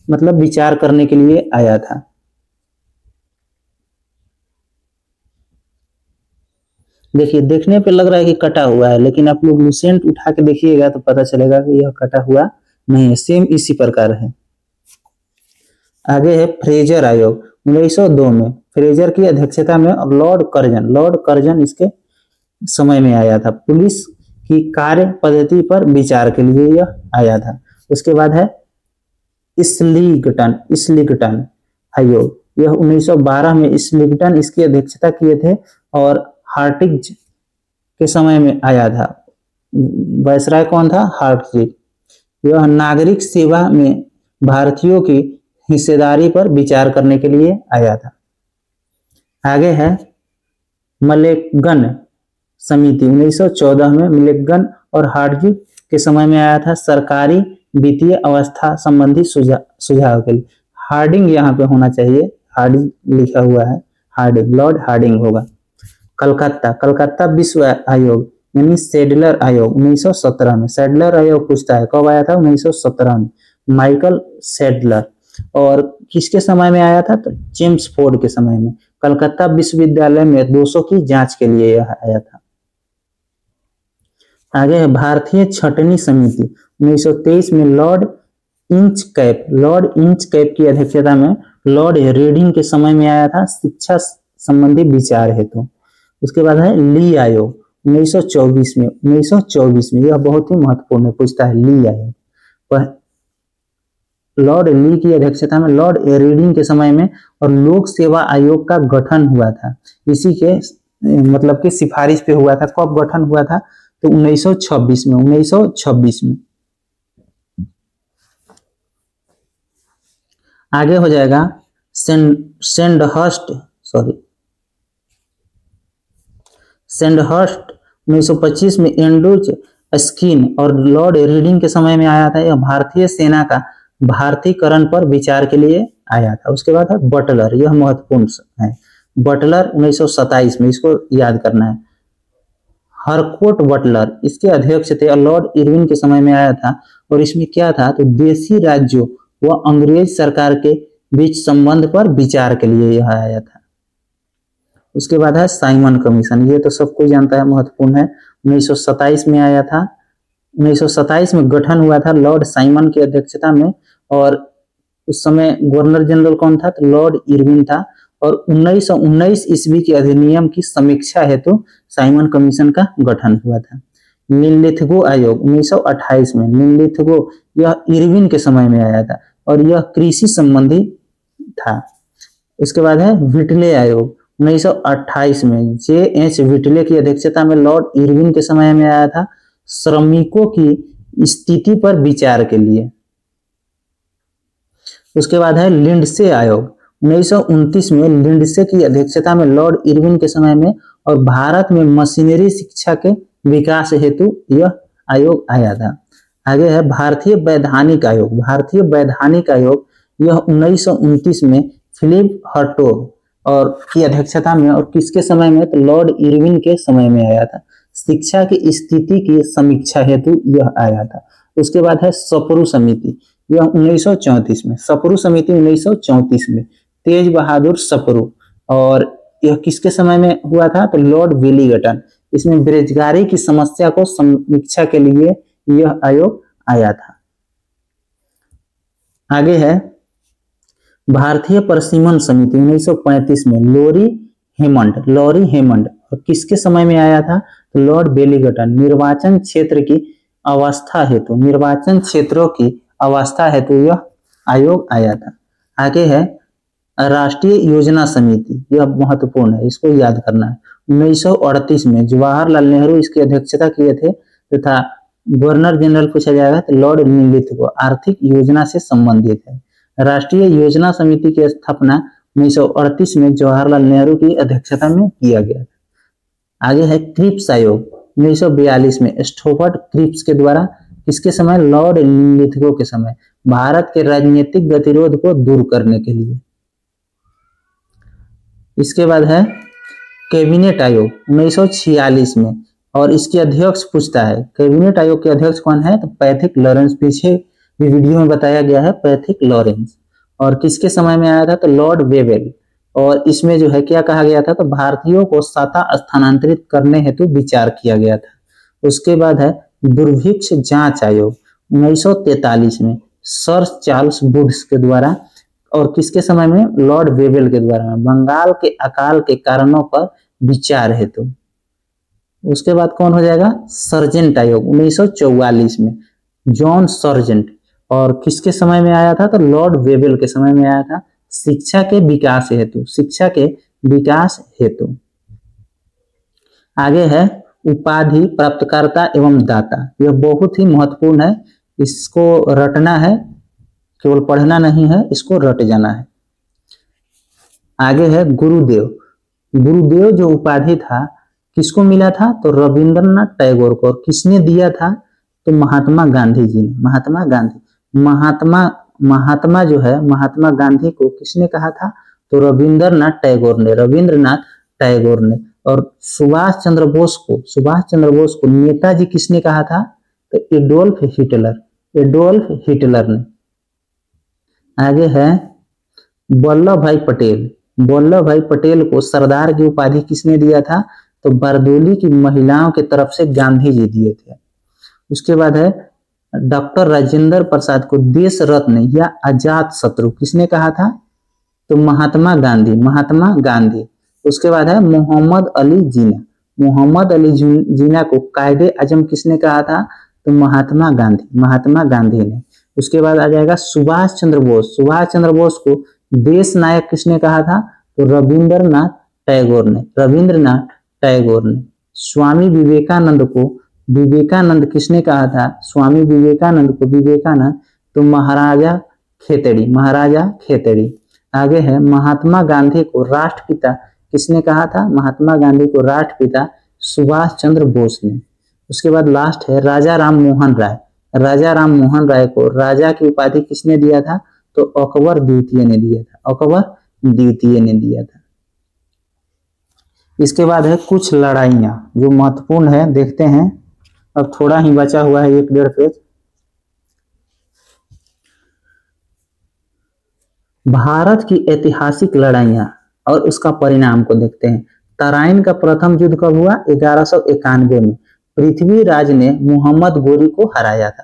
मतलब विचार करने के लिए आया था। देखिए, देखने पे लग रहा है कि कटा हुआ है, लेकिन आप लोग लुसेंट उठा के देखिएगा तो पता चलेगा कि यह कटा हुआ नहीं है, सेम इसी प्रकार है। आगे है फ्रेजर आयोग 1902 में, फ्रेजर की अध्यक्षता में, और लॉर्ड कर्जन इसके समय में आया था। पुलिस की कार्य पद्धति पर विचार के लिए यह आया था। उसके बाद है इस्लिगटन आयोग, यह 1912 में इस्लिगटन इसकी अध्यक्षता किए थे, और हार्टिज के समय में आया था। वायसराय कौन था? हार्टिज। यह नागरिक सेवा में भारतीयों की हिस्सेदारी पर विचार करने के लिए आया था। आगे है मलेगन समिति 1914 में मलेगन और हार्डिंग के समय में आया था सरकारी वित्तीय अवस्था संबंधी सुझाव के लिए। हार्डिंग यहाँ पे होना चाहिए, हार्डिंग लिखा हुआ है, हार्डिंग, लॉर्ड हार्डिंग होगा। कलकत्ता विश्व आयोग यानी सैडलर आयोग 1917 में। सैडलर आयोग पूछता है कब आया था, 1917 में, माइकल सैडलर। और किसके समय में आया था, तो जेम्स फोर्ड के समय में। कलकत्ता विश्वविद्यालय में दोषों की जांच के लिए यह आया था। आगे है भारतीय छटनी समिति 1923 में। लॉर्ड इंचकैप की अध्यक्षता में लॉर्ड रीडिंग के समय में आया था शिक्षा संबंधी विचार हेतु। उसके बाद है ली आयोग 1924 में। यह बहुत ही महत्वपूर्ण है, पूछता है ली आयोग। लॉर्ड ली की अध्यक्षता में लॉर्ड रीडिंग के समय में और लोक सेवा आयोग का गठन हुआ था। इसी के मतलब कि सिफारिश पे हुआ था। कब गठन हुआ था, तो 1926 में। आगे हो जाएगा सैंडहर्स्ट 1925 में। एंड्रूज स्किन और लॉर्ड रीडिंग के समय में आया था। यह भारतीय सेना का भारतीयकरण पर विचार के लिए आया था। उसके बाद है बटलर, यह महत्वपूर्ण है। बटलर 1927 में, इसको याद करना है। हरकोट बटलर इसके अध्यक्ष थे और लॉर्ड इरविन के समय में आया था। और इसमें क्या था, तो देशी राज्यों व अंग्रेज सरकार के बीच संबंध पर विचार के लिए यह आया था। उसके बाद है साइमन कमीशन, ये तो सब कोई जानता है, महत्वपूर्ण है। 1927 में आया था। 1927 में गठन हुआ था लॉर्ड साइमन की अध्यक्षता में। और उस समय गवर्नर जनरल कौन था, तो लॉर्ड इरविन था। और 1919 ईस्वी के अधिनियम की समीक्षा हेतु साइमन कमीशन का गठन हुआ था। लिनलिथगो आयोग 1928 में। लिनलिथगो यह इरविन के समय में आया था और यह कृषि संबंधी था। उसके बाद है व्हिटले आयोग 1928 में। J.H. व्हिटले की अध्यक्षता में लॉर्ड इरविन के समय में आया था श्रमिकों की स्थिति पर विचार के लिए। उसके बाद है लिंडसे आयोग 1929 में। लिंडसे की अध्यक्षता में लॉर्ड इरविन के समय में और भारत में मशीनरी शिक्षा के विकास हेतु यह आयोग आया था। आगे है भारतीय वैधानिक आयोग। भारतीय वैधानिक आयोग यह 1929 में फिलिप हर्टोग और की अध्यक्षता में और किसके समय में, तो लॉर्ड इरविन के समय में आया था। शिक्षा की स्थिति की समीक्षा हेतु यह आया था। उसके बाद है सप्रू समिति, यह 1934 में। सप्रू समिति 1934 में, तेज बहादुर सप्रू। और यह किसके समय में हुआ था, तो लॉर्ड वेलिंगटन। इसमें बेरोजगारी की समस्या को समीक्षा के लिए यह आयोग आया था। आगे है भारतीय परिसीमन समिति 1935 में। लॉरी हेमंड और किसके समय में आया था, तो लॉर्ड वेलिंगटन। निर्वाचन क्षेत्रों की अवस्था हेतु यह आयोग आया था। आगे है राष्ट्रीय योजना समिति, यह महत्वपूर्ण है, इसको याद करना है। 1938 में जवाहरलाल नेहरू इसकी अध्यक्षता किए थे तथा गवर्नर जनरल पूछा जाएगा तो लॉर्ड लिनलिथगो आर्थिक योजना से संबंधित है। राष्ट्रीय योजना समिति की स्थापना 1938 में जवाहरलाल नेहरू की अध्यक्षता में किया गया था। आगे है क्रिप्स आयोग 1942 में। स्टोफर्ड क्रिप्स के द्वारा किसके समय, लॉर्ड लिनलिथगो के समय, भारत के राजनीतिक गतिरोध को दूर करने के लिए। इसके बाद है कैबिनेट आयोग 1946 में और इसके अध्यक्ष पूछता है। कैबिनेट आयोग के अध्यक्ष कौन है, तो पैथिक लॉरेंस। पीछे भी वीडियो में बताया गया है पैथिक लॉरेंस। और किसके समय में आया था, तो लॉर्ड वेवेल। और इसमें जो है क्या कहा गया था, तो भारतीयों को सत्ता स्थानांतरित करने हेतु विचार किया गया था। उसके बाद है दुर्भिक्ष जांच आयोग 1943 में, सर चार्ल्स वुड्स के द्वारा। और किसके समय में, लॉर्ड वेवेल के द्वारा, बंगाल के अकाल के कारणों पर विचार हेतु। उसके बाद कौन हो जाएगा, सर्जेंट आयोग 1944 में, जॉन सर्जेंट। और किसके समय में आया था, तो लॉर्ड वेवेल के समय में आया था, शिक्षा के विकास हेतु। आगे है उपाधि प्राप्तकर्ता एवं दाता, यह बहुत ही महत्वपूर्ण है, इसको रटना है, केवल पढ़ना नहीं है, इसको रट जाना है। आगे है गुरुदेव गुरुदेव जो उपाधि था किसको मिला था? तो रविंद्रनाथ टैगोर को। और किसने दिया था? तो महात्मा गांधी जी ने। महात्मा गांधी, महात्मा जो है, महात्मा गांधी को किसने कहा था? तो रविंद्रनाथ टैगोर ने। रविंद्रनाथ टैगोर ने। और सुभाष चंद्र बोस को नेताजी किसने कहा था? तो एडोल्फ हिटलर ने। आगे है वल्लभ भाई पटेल को सरदार की उपाधि किसने दिया था? तो बारदोली की महिलाओं की तरफ से गांधी जी दिए थे। उसके बाद है डॉक्टर राजेंद्र प्रसाद को देश रत्न या अजात शत्रु किसने कहा था? तो महात्मा गांधी। उसके बाद है मोहम्मद अली जिन्ना को कायदे आजम किसने कहा था? तो महात्मा गांधी ने। उसके बाद आ जाएगा सुभाष चंद्र बोस को देश नायक किसने कहा था? तो रविंद्रनाथ टैगोर ने। स्वामी विवेकानंद किसने कहा था? स्वामी विवेकानंद तो महाराजा खेतड़ी। आगे है महात्मा गांधी को राष्ट्रपिता किसने कहा था? महात्मा गांधी को राष्ट्रपिता सुभाष चंद्र बोस ने। उसके बाद लास्ट है राजा राम मोहन राय को राजा की उपाधि किसने दिया था? तो अकबर द्वितीय ने दिया था। इसके बाद है कुछ लड़ाइयां जो महत्वपूर्ण है, देखते हैं। अब थोड़ा ही बचा हुआ है, 1-1.5 पेज। भारत की ऐतिहासिक लड़ाइयां और उसका परिणाम को देखते हैं। तराइन का प्रथम युद्ध कब हुआ? 1191 में। पृथ्वीराज ने मोहम्मद गोरी को हराया था।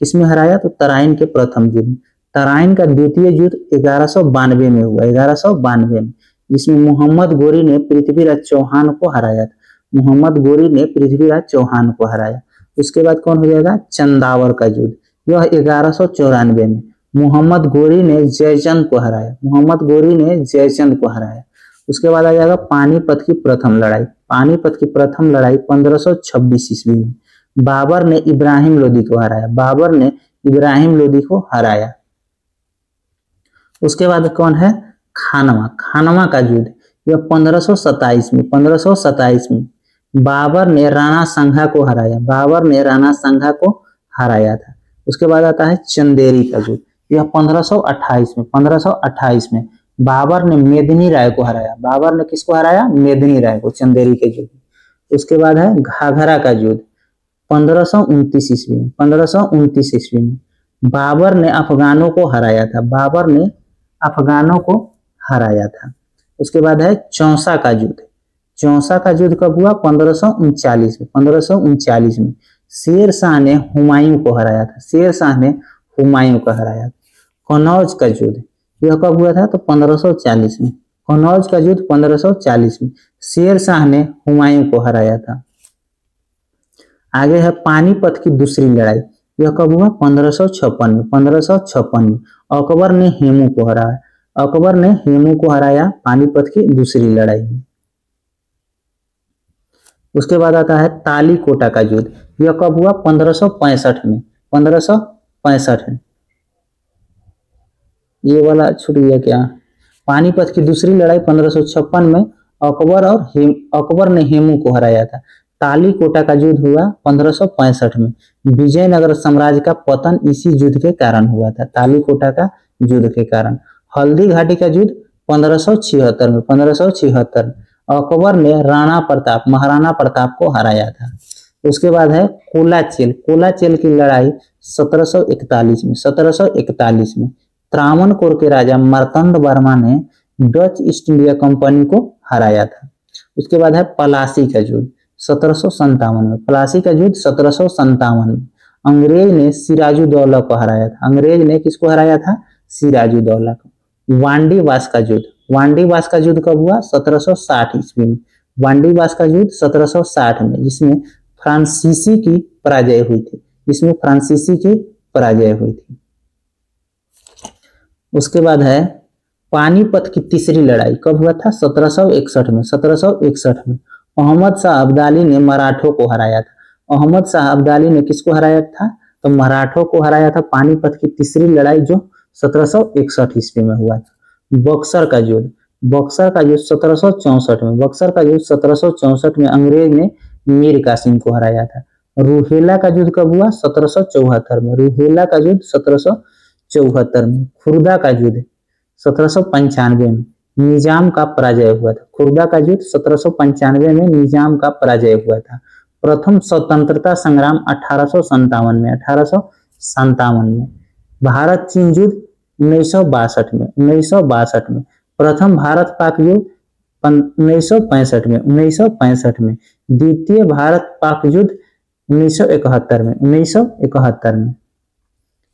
किसमें हराया? तो तराइन के प्रथम युद्ध। तराइन का द्वितीय युद्ध 1192 में हुआ, 1192 में, जिसमें मोहम्मद गोरी ने पृथ्वीराज चौहान को हराया था। उसके बाद कौन हो जाएगा? चंदावर का युद्ध, यह 1194 में। मोहम्मद गोरी ने जयचंद को हराया। उसके बाद आ जाएगा पानीपत की प्रथम लड़ाई। 1526 ईस्वी में बाबर ने इब्राहिम लोदी को हराया। उसके बाद कौन है? खानवा का युद्ध, यह 1527 में बाबर ने राणा सांगा को हराया था। उसके बाद आता है चंदेरी का युद्ध, यह 1528 में बाबर ने मेदिनी राय को हराया। मेदिनी राय को, चंदेरी के युद्ध। उसके बाद है घाघरा का युद्ध 1529 ईस्वी में बाबर ने अफगानों को हराया था। उसके बाद है चौसा का युद्ध कब हुआ? 1539 में शेर शाह ने हुमायूं को हराया था। कनौज का युद्ध, यह कब हुआ था? तो 1540 में। कनौज का युद्ध 1540 में शेर शाह ने हुमायूं को हराया था। आगे है पानीपत की दूसरी लड़ाई, यह कब हुआ? 1556 में अकबर ने हेमू को हराया पानीपत की दूसरी लड़ाई में। उसके बाद आता है तालीकोटा का युद्ध, यह कब हुआ? 1565 में। ये वाला छूट गया क्या? पानीपत की दूसरी लड़ाई 1556 में अकबर ने हेमू को हराया था। तालीकोटा का युद्ध हुआ 1565 में। विजयनगर साम्राज्य का पतन इसी युद्ध के कारण हुआ था, तालीकोटा का युद्ध के कारण। हल्दी घाटी का युद्ध 1576 अकबर ने महाराणा प्रताप को हराया था। उसके बाद है कोलाचेल की लड़ाई 1741 में त्रावणकोर के राजा मार्तंड वर्मा ने डच ईस्ट इंडिया कंपनी को हराया था। उसके बाद है पलासी का युद्ध 1757 में। प्लासी का युद्ध 1757 में अंग्रेज ने सिराजुद्दौला को हराया था। अंग्रेज ने किसको हराया था? सिराजुद्दौला को। वांडीवास का युद्ध कब हुआ? 1760 ईस्वी में। वांडीवास का युद्ध 1760 में, जिसमें फ्रांसीसी की पराजय हुई थी। उसके बाद है पानीपत की तीसरी लड़ाई कब हुआ था? 1761 में अहमद शाह अब्दाली ने मराठों को हराया था। अहमद शाह अब्दाली ने किसको हराया था? तो मराठों को हराया था। पानीपत की तीसरी लड़ाई जो 1761 ईस्वी में हुआ था। बक्सर का युद्ध बक्सर का युद्ध 1764 में, बक्सर का युद्ध 1764 में अंग्रेज ने मीर कासिम को हराया था। रूहेला का युद्ध कब हुआ? 1774 में। रूहेला का युद्ध 1774 में। खुर्दा का युद्ध 1795 में निजाम का पराजय हुआ था। खुर्दा का युद्ध 1795 में निजाम का पराजय हुआ था। प्रथम स्वतंत्रता संग्राम 1857 में, 1857 में। भारत चीन युद्ध 1962 में, 1962 में। प्रथम भारत पाक युद्ध 1965 में, 1965 में। द्वितीय भारत पाक युद्ध 1971 में, 1971 में।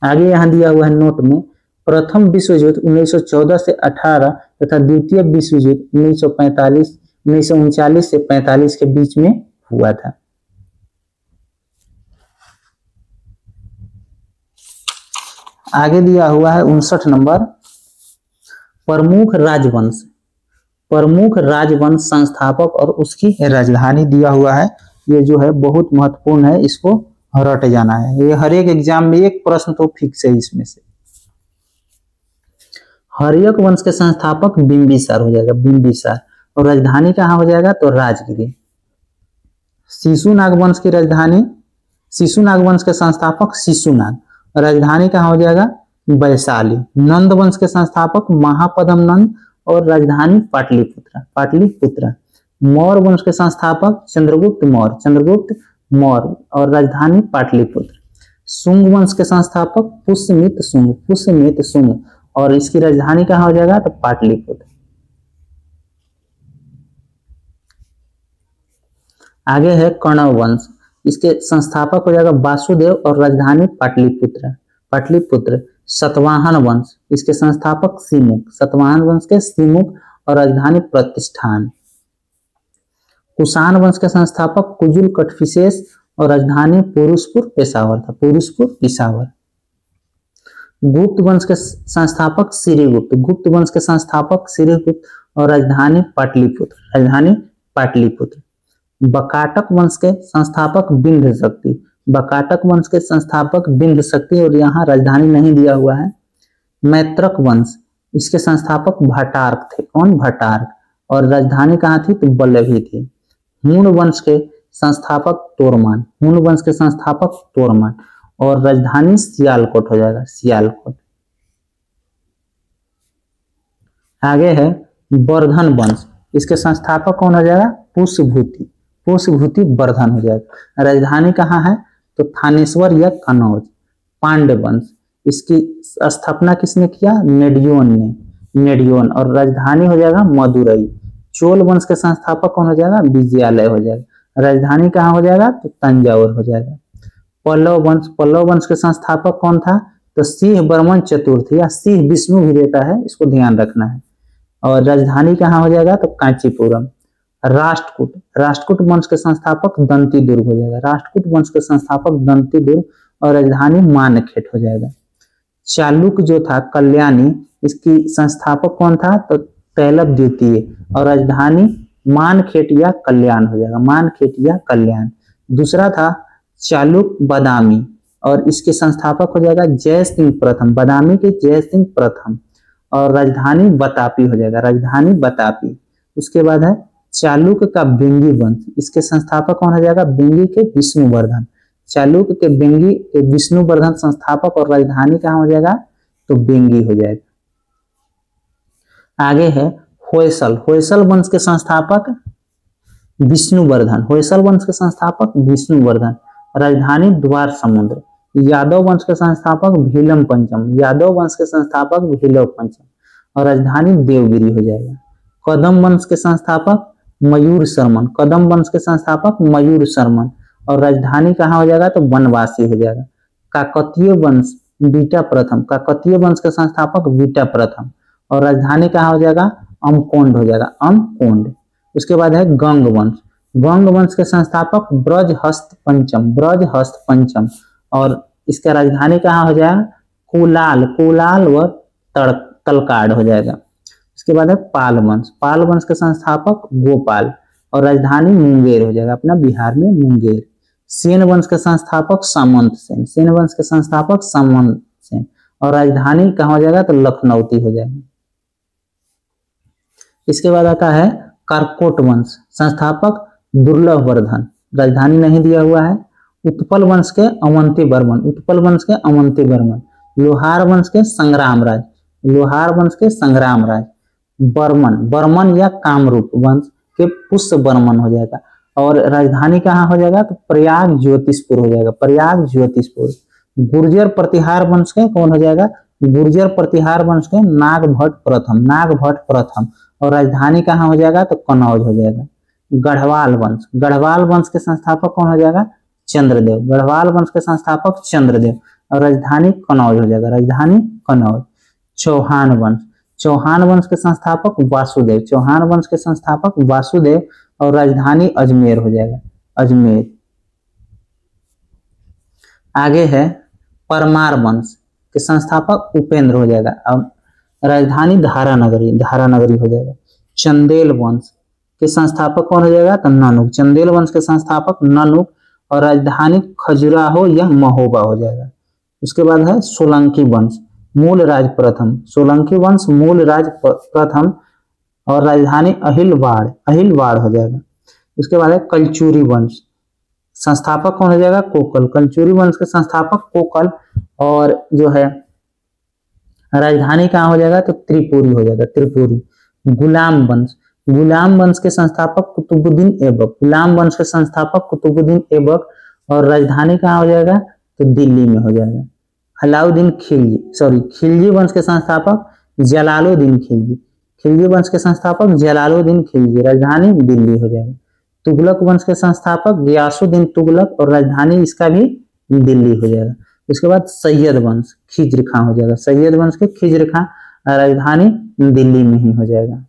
आगे यहाँ दिया हुआ है नोट में, प्रथम विश्व युद्ध 1914 से 18 तथा द्वितीय विश्व युद्ध 1939 से 45 के बीच में हुआ था। आगे दिया हुआ है 59 नंबर, प्रमुख राजवंश। प्रमुख राजवंश संस्थापक और उसकी राजधानी दिया हुआ है। ये जो है बहुत महत्वपूर्ण है, इसको रट जाना है। ये हर एक एग्जाम में एक प्रश्न तो फिक्स है इसमें से। हर्यक वंश के संस्थापक बिंबिसार हो जाएगा, बिंबिसार। और राजधानी कहाँ हो जाएगा? तो राजगिरी। शिशुनाग वंश की राजधानी, शिशुनाग वंश के संस्थापक शिशुनाग। राजधानी कहाँ हो जाएगा? वैशाली। नंद वंश के संस्थापक महापद्म नंद और राजधानी पाटलिपुत्र, पाटलिपुत्र। मौर्य वंश के संस्थापक चंद्रगुप्त मौर्य, चंद्रगुप्त मौर्य और राजधानी पाटलिपुत्र। शुंग वंश के संस्थापक पुष्यमित्र शुंग, पुष्यमित्र शुंग और इसकी राजधानी कहाँ हो जाएगा? तो पाटलिपुत्र। आगे है कण्व वंश, इसके संस्थापक हो जाएगा वासुदेव और राजधानी पाटलिपुत्र, पाटलिपुत्र। सतवाहन वंश, इसके संस्थापक सिमुक, सतवाहन वंश के सिमुक और राजधानी प्रतिष्ठान। कुषाण वंश के संस्थापक कुजुल कटफिशेष और राजधानी पुरुषपुर पेशावर था, पुरुषपुर पेशावर। गुप्त वंश के संस्थापक श्रीगुप्त, गुप्त वंश के संस्थापक श्रीगुप्त और राजधानी पाटलिपुत्र, राजधानी पाटलिपुत्र। बकाटक वंश के संस्थापक बिंद शक्ति, बकाटक वंश के संस्थापक बिंद शक्ति और यहाँ राजधानी नहीं दिया हुआ है। मैत्रक वंश, इसके संस्थापक भट्टार्क थे, कौन? भट्टार्क। और राजधानी कहाँ थी? तो बल्लभी थी। हूण वंश के संस्थापक तोरमान, हूण वंश के संस्थापक तोरमान और राजधानी सियालकोट हो जाएगा, सियालकोट। आगे है वर्धन वंश, इसके संस्थापक कौन हो जाएगा? पुष्यभूति, पुष्यभूति वर्धन हो जाएगा। राजधानी कहाँ है? तो थानेश्वर या कनौज। पांड्य वंश, इसकी स्थापना किसने किया? नेडियोन ने, नेडियोन और राजधानी हो जाएगा मदुरई। चोल वंश के संस्थापक कौन हो जाएगा? विजयालय हो जाएगा। राजधानी कहाँ हो जाएगा? तो तंजावुर हो जाएगा। पल्लव वंश, पल्लव वंश के संस्थापक कौन था? तो सिंह बर्मन चतुर्थ या सिंह विष्णु भी देता है, इसको ध्यान रखना है। और राजधानी कहाँ हो जाएगा? तो कांचीपुरम। राष्ट्रकूट, राष्ट्रकूट वंश के संस्थापक दंती दुर्ग हो जाएगा, राष्ट्रकूट वंश के संस्थापक दंती दुर्ग और राजधानी मानखेट हो जाएगा। चालुक्य जो था कल्याणी, इसकी संस्थापक कौन था? तो तैलभ द्वितीय और राजधानी मानखेट या कल्याण हो जाएगा, मानखेट या कल्याण। दूसरा था चालुक्य बादामी और इसके संस्थापक हो जाएगा जय सिंह प्रथम, बादामी के जय सिंह प्रथम और राजधानी बतापी हो जाएगा, राजधानी बतापी। उसके बाद है चालुक्य का बेंगी वंश, इसके संस्थापक कौन हो जाएगा? बेंगी के विष्णुवर्धन, चालुक्य के बेंगी के विष्णुवर्धन संस्थापक और राजधानी कहाँ हो जाएगा? तो बेंगी हो जाएगा। आगे है होयसल, होयसल वंश के संस्थापक विष्णुवर्धन, होयसल वंश के संस्थापक विष्णुवर्धन, राजधानी द्वार समुद्र। यादव वंश के संस्थापक भीलम पंचम, यादव वंश के संस्थापक भीलम पंचम और राजधानी देवगिरी हो जाएगा। कदम वंश के संस्थापक मयूर शर्मन, कदम वंश के संस्थापक मयूर शर्मन और राजधानी कहाँ हो जाएगा? तो वनवासी हो जाएगा। काकतीय वंश बीटा प्रथम, काकतीय वंश के संस्थापक बीटा प्रथम और राजधानी कहाँ हो जाएगा? अमकोंड हो जाएगा, अमकोंड। उसके बाद है गंग वंश, गंग वंश के संस्थापक ब्रजहस्त पंचम, ब्रजहस्त पंचम और इसका राजधानी कहाँ हो जाएगा? कुलाल, कुलाल व तलकाड हो जाएगा। इसके बाद है पाल वंश, पाल वंश के संस्थापक गोपाल और राजधानी मुंगेर हो जाएगा, अपना बिहार में मुंगेर। सेन वंश के संस्थापक सामंत सेन, सेन वंश के संस्थापक सामंत सेन और राजधानी कहाँ हो जाएगा? तो लखनऊती हो जाएगा। इसके बाद आता है कारकोट वंश, संस्थापक दुर्लभ वर्धन, राजधानी नहीं दिया हुआ है। उत्पल वंश के अवंती वर्मन, उत्पल वंश के अवंती वर्मन। लोहार वंश के संग्राम राज, लोहार वंश के संग्राम राज। बर्मन, बर्मन या कामरूप वंश के पुष्य बर्मन हो जाएगा। और राजधानी कहाँ हो जाएगा? तो प्रयाग ज्योतिषपुर हो जाएगा, प्रयाग ज्योतिषपुर। गुर्जर प्रतिहार वंश के कौन हो जाएगा? गुर्जर प्रतिहार वंश के नागभट्ट प्रथम, नागभट्ट प्रथम। और राजधानी कहाँ हो जाएगा? तो कनौज हो जाएगा। गढ़वाल वंश, गढ़वाल वंश के संस्थापक कौन हो जाएगा? चंद्रदेव, गढ़वाल वंश के संस्थापक चंद्रदेव। और राजधानी कनौज हो जाएगा, राजधानी कनौज। चौहान वंश, चौहान वंश के संस्थापक वासुदेव, चौहान वंश के संस्थापक वासुदेव। और राजधानी अजमेर हो जाएगा, अजमेर। आगे है परमार वंश के संस्थापक उपेंद्र हो जाएगा। अब राजधानी धारानगरी, धारानगरी हो जाएगा। चंदेल वंश के संस्थापक कौन हो जाएगा? तो ननुक, चंदेल वंश के संस्थापक ननुक। और राजधानी खजुराहो या महोबा हो जाएगा। उसके बाद है सोलंकी वंश, मूल राज प्रथम, सोलंकी वंश मूल राज प्रथम। और राजधानी अहिलवाड़, अहिलवाड़ हो जाएगा। उसके बाद है कलचुरी वंश, संस्थापक कौन हो जाएगा? कोकल, कलचुरी वंश के संस्थापक कोकल। और जो है राजधानी कहाँ हो जाएगा? तो त्रिपुरी हो जाएगा, त्रिपुरी। गुलाम वंश, गुलाम वंश के संस्थापक कुतुबुद्दीन ऐबक, गुलाम वंश के संस्थापक कुतुबुद्दीन ऐबक। और राजधानी कहाँ हो जाएगा? तो दिल्ली में हो जाएगा। अलाउद्दीन खिलजी, सॉरी खिलजी वंश के संस्थापक जलालुद्दीन खिलजी, खिलजी वंश के संस्थापक जलालुद्दीन खिलजी, राजधानी दिल्ली हो जाएगा। तुगलक वंश के संस्थापक गयासुद्दीन तुगलक। और राजधानी इसका भी दिल्ली हो जाएगा। उसके बाद सैयद वंश, खिज्र खां हो जाएगा, सैयद वंश के खिज्र खां, राजधानी दिल्ली में ही हो जाएगा।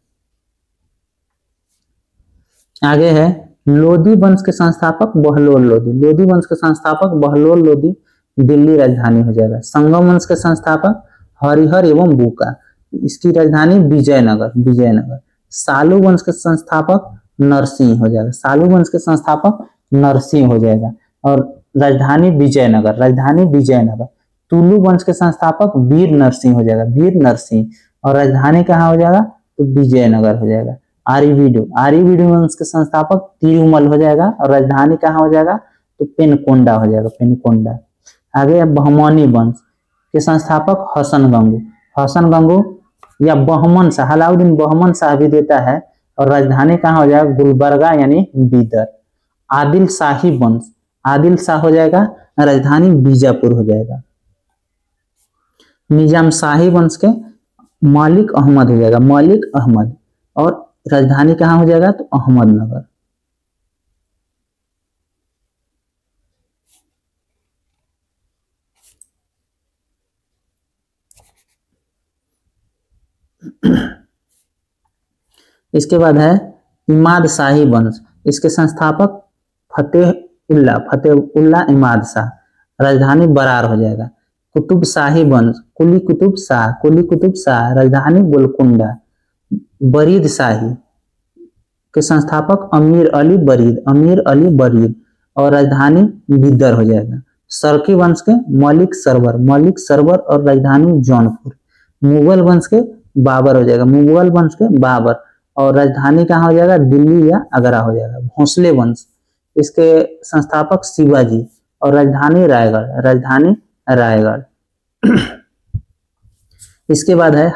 आगे है लोधी वंश के संस्थापक बहलोल लोधी, लोधी वंश के संस्थापक बहलोल लोधी, दिल्ली राजधानी हो जाएगा। संगम वंश के संस्थापक हरिहर एवं बुका, इसकी राजधानी विजयनगर, विजयनगर। सालू वंश के संस्थापक नरसिंह हो जाएगा, सालू वंश के संस्थापक नरसिंह हो जाएगा। और राजधानी विजयनगर, राजधानी विजयनगर। तुलु वंश के संस्थापक वीर नरसिंह हो जाएगा, वीर नरसिंह। और राजधानी कहाँ हो जाएगा? तो विजयनगर हो जाएगा। आरीवीडु, आरीवीडु वंश के संस्थापक तिरुमल हो जाएगा। और राजधानी कहाँ हो जाएगा? तो पेनकोंडा हो जाएगा, पेनकोंडा। आगे बहमनी वंश के संस्थापक हसन गंगू, हसन गंगू या बहमन शाह, अलाउद्दीन बहमन शाह भी देता है। और राजधानी कहाँ हो जाएगा? गुलबर्गा यानी बीदर। आदिल शाही वंश, आदिल शाह हो जाएगा, राजधानी बीजापुर हो जाएगा। निजाम शाही वंश के मलिक अहमद हो जाएगा, मलिक अहमद। और राजधानी कहाँ हो जाएगा? तो अहमदनगर। इसके बाद है इमाद शाही वंश, इसके संस्थापक फतेहुल्ला इमाद शाह, राजधानी बरार हो जाएगा। कुतुब शाही वंश, कुली कुतुब शाह, कुली कुतुब शाह, राजधानी गोलकुंडा। बरीद शाही के संस्थापक अमीर अली बरीद, अमीर अली बरीद। और राजधानी बिदर हो जाएगा। सरकी वंश के मलिक सरवर, मलिक सरवर। और राजधानी जौनपुर। मुगल वंश के बाबर हो जाएगा, मुगल वंश के बाबर। और राजधानी कहाँ हो जाएगा? दिल्ली या आगरा हो जाएगा। भोसले वंश, इसके संस्थापक शिवाजी। और राजधानी रायगढ़, राजधानी रायगढ़। इसके बाद है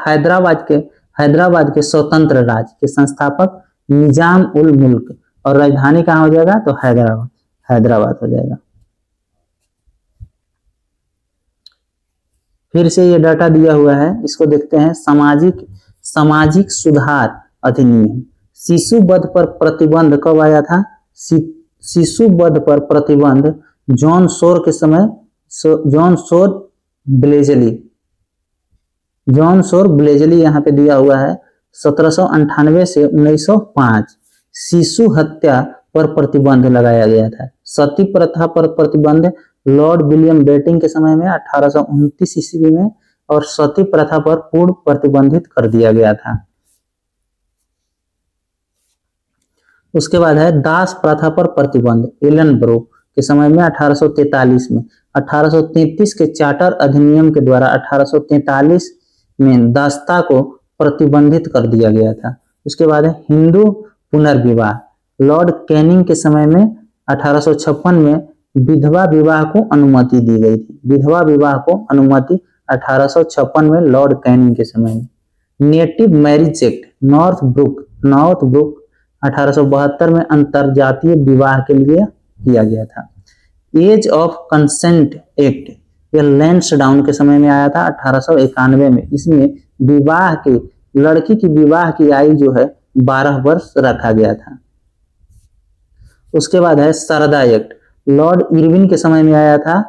हैदराबाद के स्वतंत्र राज के संस्थापक निजाम उल मुल्क। और राजधानी कहाँ हो जाएगा? तो हैदराबाद, हैदराबाद हो जाएगा। फिर से ये डाटा दिया हुआ है, इसको देखते हैं। सामाजिक सुधार अधिनियम। शिशु वध पर प्रतिबंध कब आया था? शिशु वध पर प्रतिबंध जॉन सोर के समय, जॉन सोर ब्लेजली यहाँ पे दिया हुआ है। 1798 से 1905 शिशु हत्या पर प्रतिबंध लगाया गया था। सती प्रथा पर प्रतिबंध लॉर्ड विलियम बेटिंग के समय में 1829 ईस्वी में। और सती प्रथा पर पूर्ण प्रतिबंधित कर दिया गया था। उसके बाद है दास प्रथा पर प्रतिबंध, एलन ब्रो के समय में 1843 में। 1833 के चार्टर अधिनियम के द्वारा 1843 में दासता को प्रतिबंधित कर दिया गया था। उसके बाद है हिंदू पुनर्विवाह। लॉर्ड कैनिंग के समय में 1856 में विधवा विवाह को अनुमति दी गई थी। विधवा विवाह को अनुमति 1856 में लॉर्ड कैनिंग के समय में। Native marriage act Northbrook 1872 में अंतरजातीय विवाह के लिए किया गया था। एज ऑफ कंसेंट एक्ट यह लैंसडाउन के समय में आया था 1891 में। इसमें विवाह के लड़की की विवाह की आयु जो है 12 वर्ष रखा गया था। उसके बाद है सरदा एक्ट, लॉर्ड इरविन के समय में आया था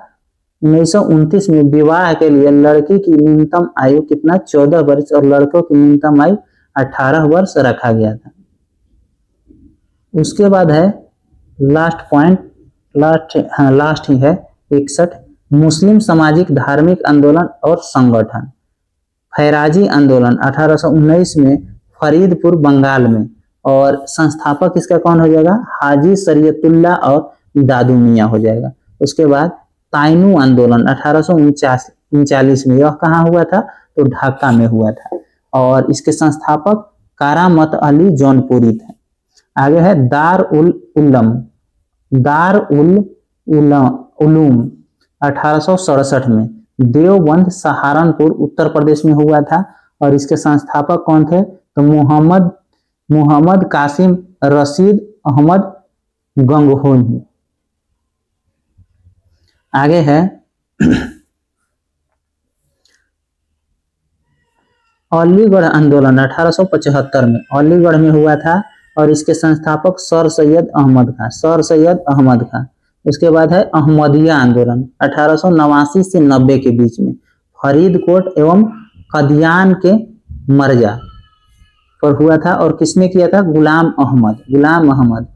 1929 में। विवाह के लिए लड़की की न्यूनतम आयु कितना 14 वर्ष और लड़कों की न्यूनतम आयु 18 वर्ष रखा गया था। उसके बाद है लास्ट ही है 61 मुस्लिम सामाजिक धार्मिक आंदोलन और संगठन। फैराजी आंदोलन 1819 में फरीदपुर बंगाल में, और संस्थापक इसका कौन हो जाएगा? हाजी शरीयतुल्लाह और दादू मियां हो जाएगा। उसके बाद ताइनू आंदोलन 1839 में, यह कहाँ हुआ था? तो ढाका में हुआ था, और इसके संस्थापक कारामत अली जौनपुरी थे। आगे है दार उल उलूम 1867 में। देवबंद सहारनपुर उत्तर प्रदेश में हुआ था, और इसके संस्थापक कौन थे? तो मोहम्मद कासिम रशीद अहमद गंगोही। आगे है अलीगढ़ आंदोलन 1875 में अलीगढ़ में हुआ था, और इसके संस्थापक सर सैयद अहमद खां। उसके बाद है अहमदिया आंदोलन 1889 से 90 के बीच में फरीदकोट एवं कदियान के मरजा पर हुआ था, और किसने किया था? गुलाम अहमद।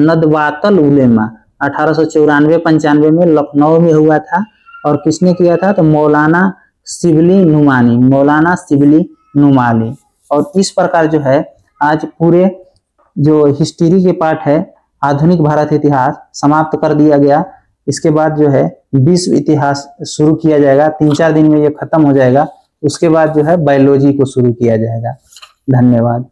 नदवातल उलेमा 1894-95 में लखनऊ में हुआ था, और किसने किया था? तो मौलाना शिबली नुमानी। और इस प्रकार जो है आज पूरे जो हिस्ट्री के पार्ट है आधुनिक भारत इतिहास समाप्त कर दिया गया। इसके बाद जो है विश्व इतिहास शुरू किया जाएगा, 3-4 दिन में ये खत्म हो जाएगा। उसके बाद जो है बायोलॉजी को शुरू किया जाएगा। धन्यवाद।